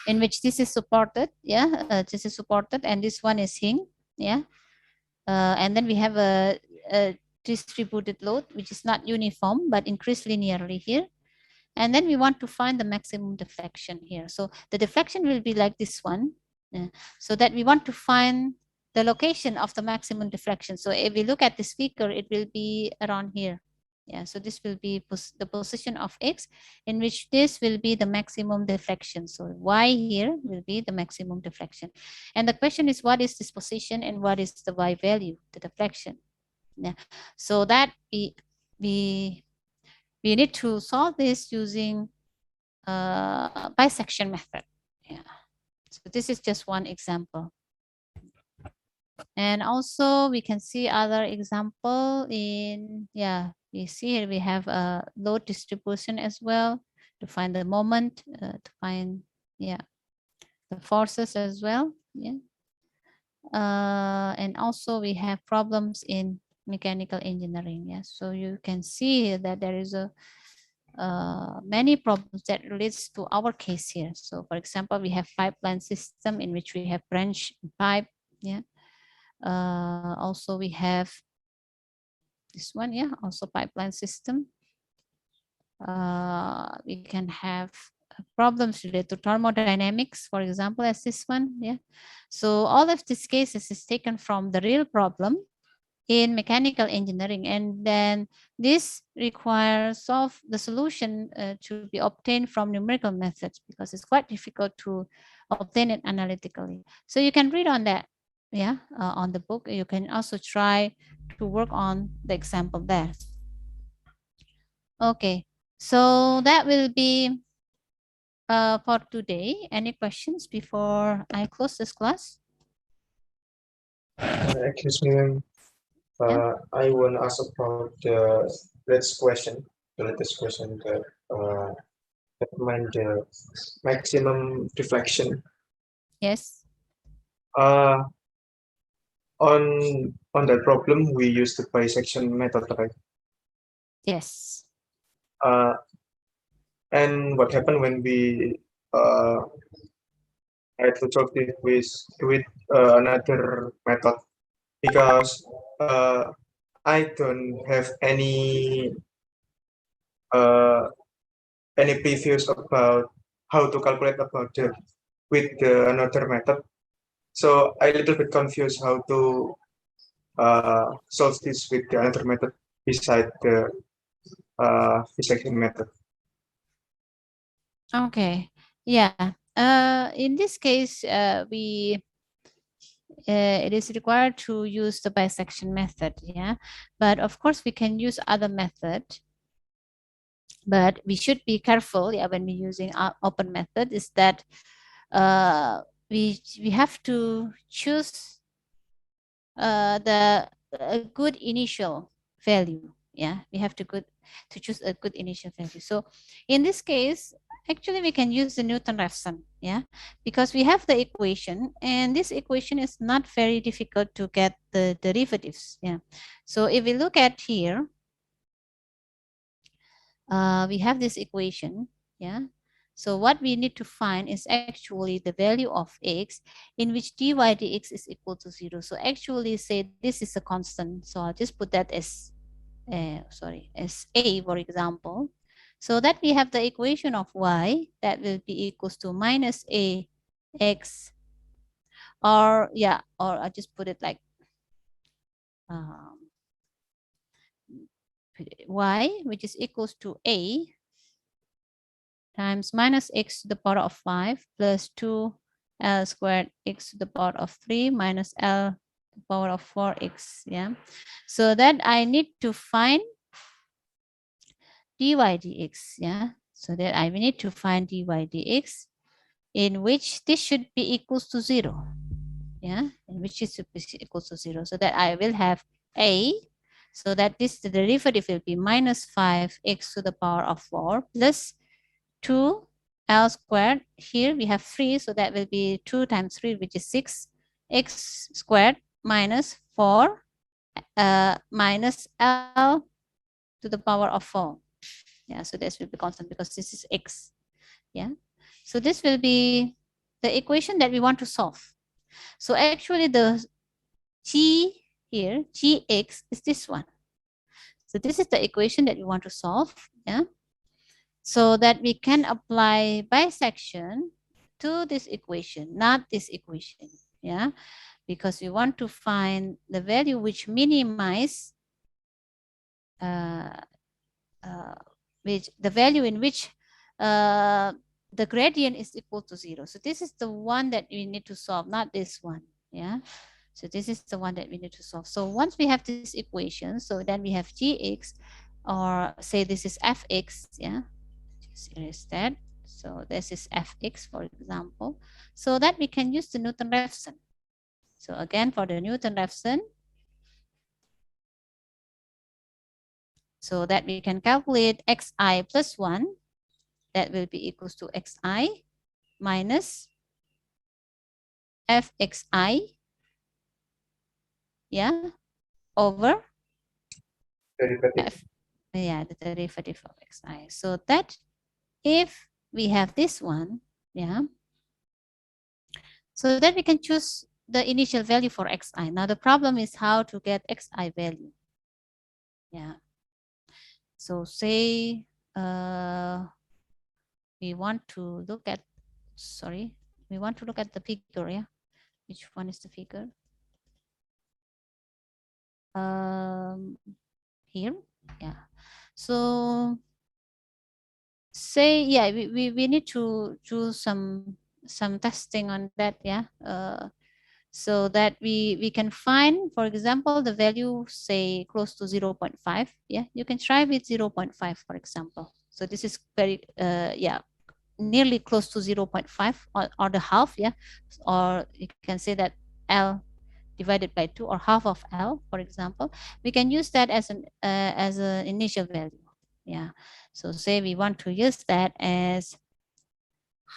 in which this is supported. Yeah, this is supported, and this one is hing. Yeah, and then we have a distributed load, which is not uniform but increased linearly here. And then we want to find the maximum deflection here. So the deflection will be like this one. So that we want to find the location of the maximum deflection. So if we look at this figure, it will be around here. Yeah, so this will be the position of x in which this will be the maximum deflection. So y here will be the maximum deflection. And the question is, what is this position and what is the y value, the deflection? Yeah, so that we need to solve this using bisection method. Yeah. So this is just one example. And also we can see other example in, yeah, you see here we have a load distribution as well to find the moment, to find, yeah, the forces as well. Yeah. And also we have problems in mechanical engineering. Yeah. So you can see that there is a many problems that relates to our case here. So for example, we have pipeline system in which we have branch pipe. Yeah. Also we have this one. Yeah. Also pipeline system. We can have problems related to thermodynamics, for example, as this one. Yeah. So all of these cases is taken from the real problem in mechanical engineering, and then this requires the solution to be obtained from numerical methods because it's quite difficult to obtain it analytically. So you can read on that, yeah, on the book. You can also try to work on the example there. Okay, so that will be for today. Any questions before I close this class? Excuse me, ma'am. I want to ask about the latest question. The latest question that determine the maximum deflection. Yes. Uh, on that problem, we use the bisection method, right? Yes. Uh, and what happened when we try to solve it with another method? Because I don't have uh, any previews about how to calculate about the with the another method. So I little bit confused how to solve this with the another method beside the bisection method. Okay. Yeah. In this case, it is required to use the bisection method. Yeah, but of course we can use other method. But we should be careful. Yeah, when we're using open method, is that we have to choose a good initial value. Yeah, we have to choose a good initial value. So in this case, actually we can use the Newton-Raphson. Yeah, because we have the equation, and this equation is not very difficult to get the derivatives. Yeah, so if we look at here, we have this equation. Yeah, so what we need to find is actually the value of x in which dy dx is equal to 0. So actually say this is a constant. So I'll just put that as as a, for example. So that we have the equation of y that will be equals to minus a x, or yeah, or I just put it like um, y, which is equals to a times minus x to the power of 5 plus 2 l squared x to the power of 3 minus l to the power of 4x. Yeah, so that I need to find dy dx. Yeah, so that I need to find dy dx in which this should be equals to 0. Yeah, in which is equals to 0, so that I will have a, so that this the derivative will be minus 5x to the power of 4 plus 2l squared. Here we have 3, so that will be 2 times 3, which is 6x squared minus 4 minus l to the power of 4. Yeah, so this will be constant because this is x. Yeah, so this will be the equation that we want to solve. So actually the g here, gx, is this one. So this is the equation that we want to solve. Yeah, so that we can apply bisection to this equation, not this equation. Yeah, because we want to find the value which minimize uh, which the value in which the gradient is equal to 0. So this is the one that we need to solve, not this one. Yeah, so this is the one that we need to solve. So once we have this equation, so then we have gx, or say this is fx. Yeah, just erase that. So this is fx, for example, so that we can use the Newton-Raphson. So again, for the Newton-Raphson, so that we can calculate xi plus 1, that will be equals to xi minus fxi, yeah, over Derivative. f, yeah, the derivative of xi. So that if we have this one, yeah, so that we can choose the initial value for xi. Now the problem is how to get xi value. Yeah, so say we want to look at, sorry, we want to look at the figure. Yeah, which one is the figure? Here. Yeah, so say, yeah, we need to do some testing on that. Yeah, so that we can find, for example, the value say close to 0.5. Yeah, you can try with 0.5, for example. So this is very yeah, nearly close to 0.5, or the half. Yeah, or you can say that l divided by 2, or half of l, for example. We can use that as an initial value. Yeah, so say we want to use that as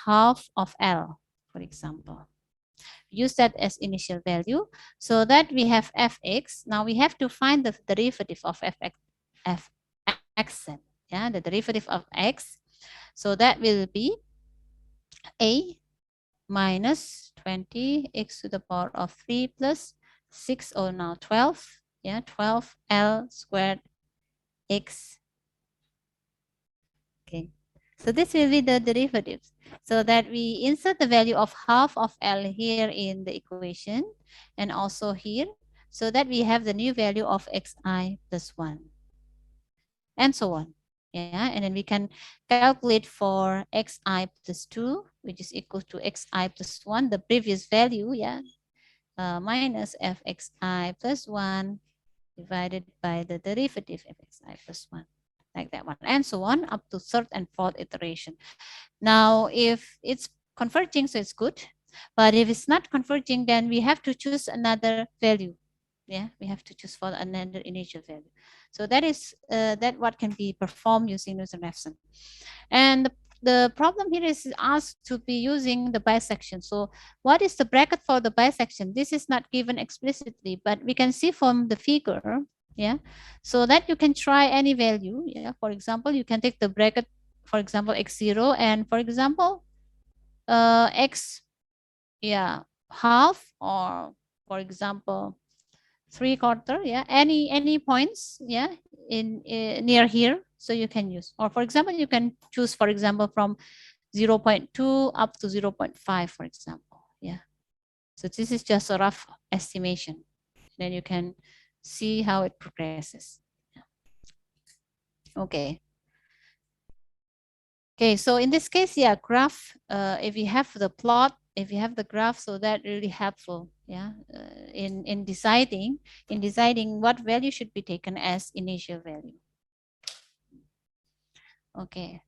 half of l, for example. Use that as initial value so that we have fx. Now we have to find the derivative of fxn, yeah, the derivative of x. So that will be a minus 20 x to the power of 3 plus 6, or now 12, yeah, 12 L squared x. Okay, so this will be the derivatives. So that we insert the value of half of L here in the equation and also here, so that we have the new value of xi plus 1 and so on. Yeah, and then we can calculate for xi plus 2, which is equal to xi plus 1, the previous value, yeah, minus fxi plus 1 divided by the derivative fxi plus 1, like that one, and so on up to third and fourth iteration. Now, if it's converging, so it's good. But if it's not converging, then we have to choose another value. Yeah, we have to choose for another initial value. So that is that what can be performed using Newton-Raphson. And the problem here is asked to be using the bisection. So what is the bracket for the bisection? This is not given explicitly, but we can see from the figure, yeah, so that you can try any value. Yeah, for example, you can take the bracket, for example, x0, and for example, x, yeah, half, or for example, 3/4, yeah, any points, yeah, in near here, so you can use. Or for example, you can choose, for example, from 0.2 up to 0.5, for example. Yeah, so this is just a rough estimation, then you can see how it progresses. Okay. Okay, so in this case, yeah, graph, if you have the plot, if you have the graph, so that really helpful, yeah, in deciding what value should be taken as initial value. Okay,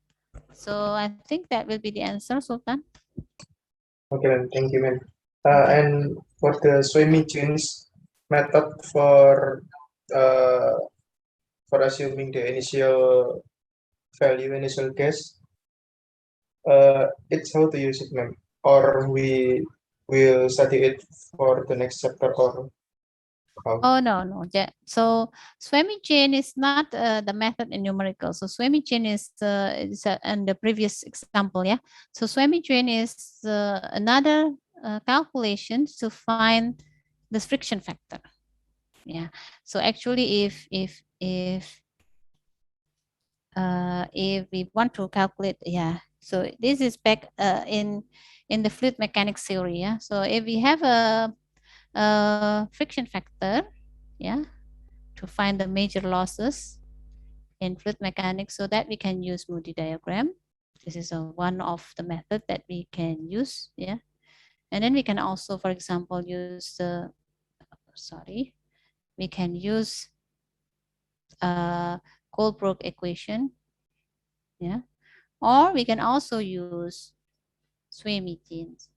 so I think that will be the answer, Sultan. Okay, ma'am. Thank you, ma'am. Okay. And for the Swamy-Jeans method uh, for assuming the initial value, initial guess, it's how to use it, ma'am. Or we will study it for the next chapter, or how? Oh, no. Yeah. So Swamy chain is not the method in numerical. So Swamy chain is in the previous example, yeah. So Swamy chain is another calculation to find the friction factor. Yeah. So actually, if we want to calculate, yeah. So this is back in the fluid mechanics theory, yeah. So if we have a friction factor, yeah, to find the major losses in fluid mechanics, so that we can use Moody diagram. This is one of the method that we can use, yeah. And then we can also, for example, use the, we can use Colebrook equation, yeah, or we can also use Swamy genes.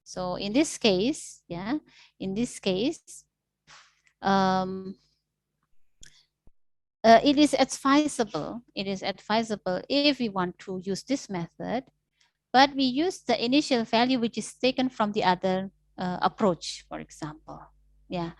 So in this case, yeah, in this case, it is advisable. It is advisable if we want to use this method, but we use the initial value which is taken from the other approach, for example. Yeah.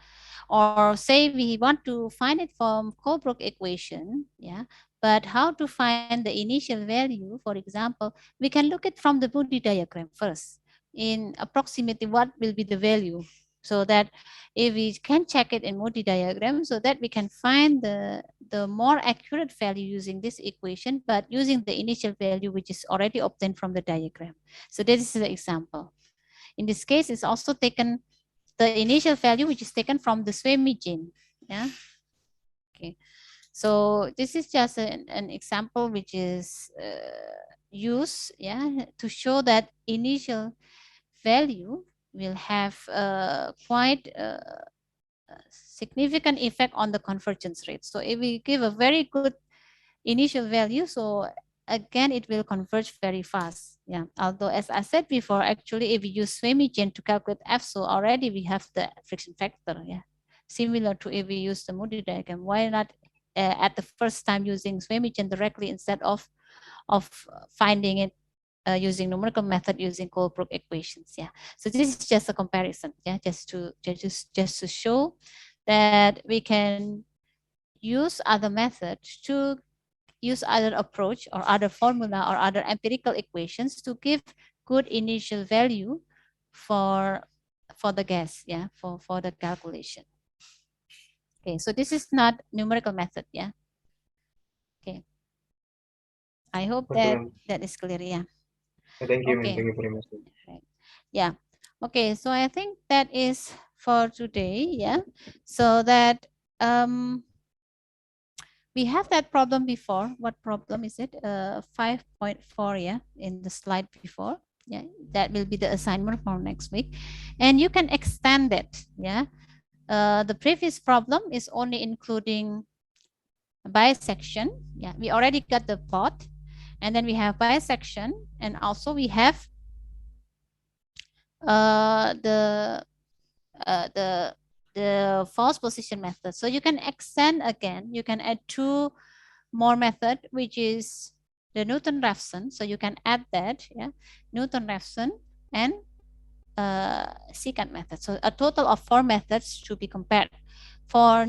Or say we want to find it from Colebrook equation, yeah, but how to find the initial value, for example, we can look at from the Moody diagram first, in approximately what will be the value, so that if we can check it in Moody diagram, so that we can find the more accurate value using this equation, but using the initial value which is already obtained from the diagram. So this is the example. In this case, it's also taken the initial value which is taken from the Swamy gene. Yeah. Okay. So this is just an example which is used, yeah, to show that initial value will have quite significant effect on the convergence rate. So if we give a very good initial value, so again it will converge very fast. Yeah, although as I said before, actually if we use Swamy chain to calculate F, so already we have the friction factor. Yeah, similar to if we use the Moody diagram. Why not at the first time using Swamy chain directly instead of finding it using numerical method using Colebrook equations. Yeah. So this is just a comparison. Yeah, just to show that we can use other methods to use other approach or other formula or other empirical equations to give good initial value for the gas. Yeah, for the calculation. Okay, so this is not numerical method. Yeah. Okay. I hope Okay, that is clear. Yeah. thank you, Okay. thank you very much. Right. Yeah. Okay, so I think that is for today. Yeah. So that we have that problem before. What problem is it? 5.4, yeah, in the slide before. Yeah, that will be the assignment for next week. And you can extend it. Yeah. The previous problem is only including bisection. Yeah, we already got the plot. And then we have bisection. And also we have the false position method. So you can extend again. You can add two more method, which is the Newton-Raphson. So you can add that, yeah, Newton-Raphson and secant method. So a total of 4 methods to be compared. For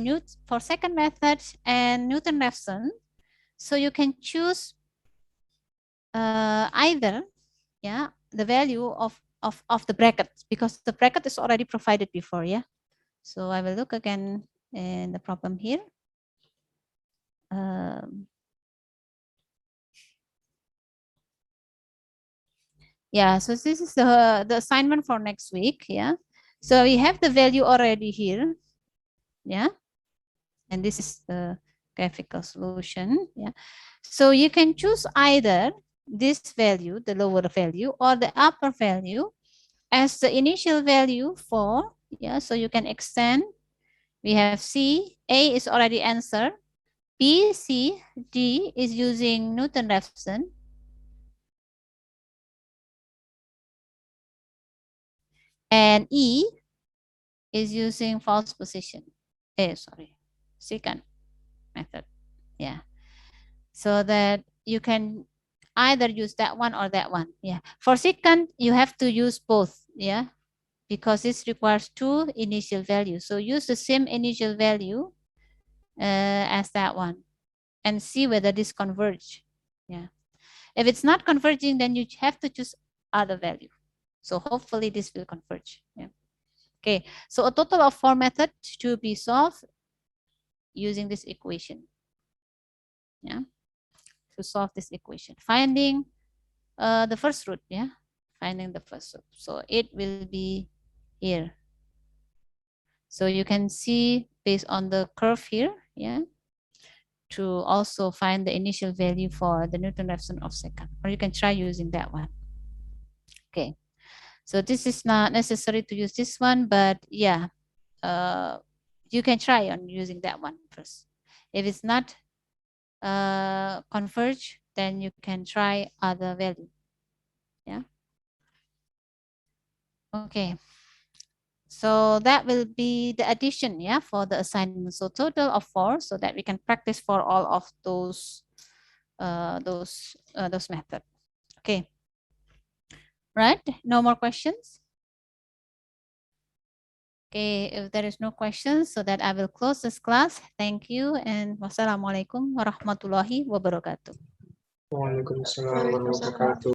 second method and Newton-Raphson, so you can choose either, yeah, the value of the bracket, because the bracket is already provided before. Yeah. So I will look again in the problem here. Yeah, so this is the assignment for next week. Yeah. So we have the value already here. Yeah. And this is the graphical solution. Yeah. So you can choose either this value, the lower value, or the upper value as the initial value for, yeah, so you can extend. We have C, A is already answered. B, C, D is using Newton-Raphson. And E is using false position. Secant method. Yeah. So that you can either use that one or that one. Yeah. For secant, you have to use both. Yeah. Because this requires 2 initial values. So use the same initial value as that one and see whether this converge. Yeah. If it's not converging, then you have to choose other value. So hopefully this will converge. Yeah. Okay. So a total of 4 methods to be solved using this equation. Yeah. To solve this equation. Finding the first root. Yeah. Finding the first root. So it will be here. So you can see based on the curve here. Yeah. To also find the initial value for the Newton-Raphson of secant, or you can try using that one. Okay, so this is not necessary to use this one, but yeah, you can try on using that one first. If it's not converge, then you can try other value. Yeah. Okay. So that will be the addition, yeah, for the assignment. So total of 4, so that we can practice for all of those methods. Okay. Right? No more questions? Okay, if there is no questions, so that I will close this class. Thank you and wassalamualaikum warahmatullahi wabarakatuh. Waalaikumsalam warahmatullahi wabarakatuh.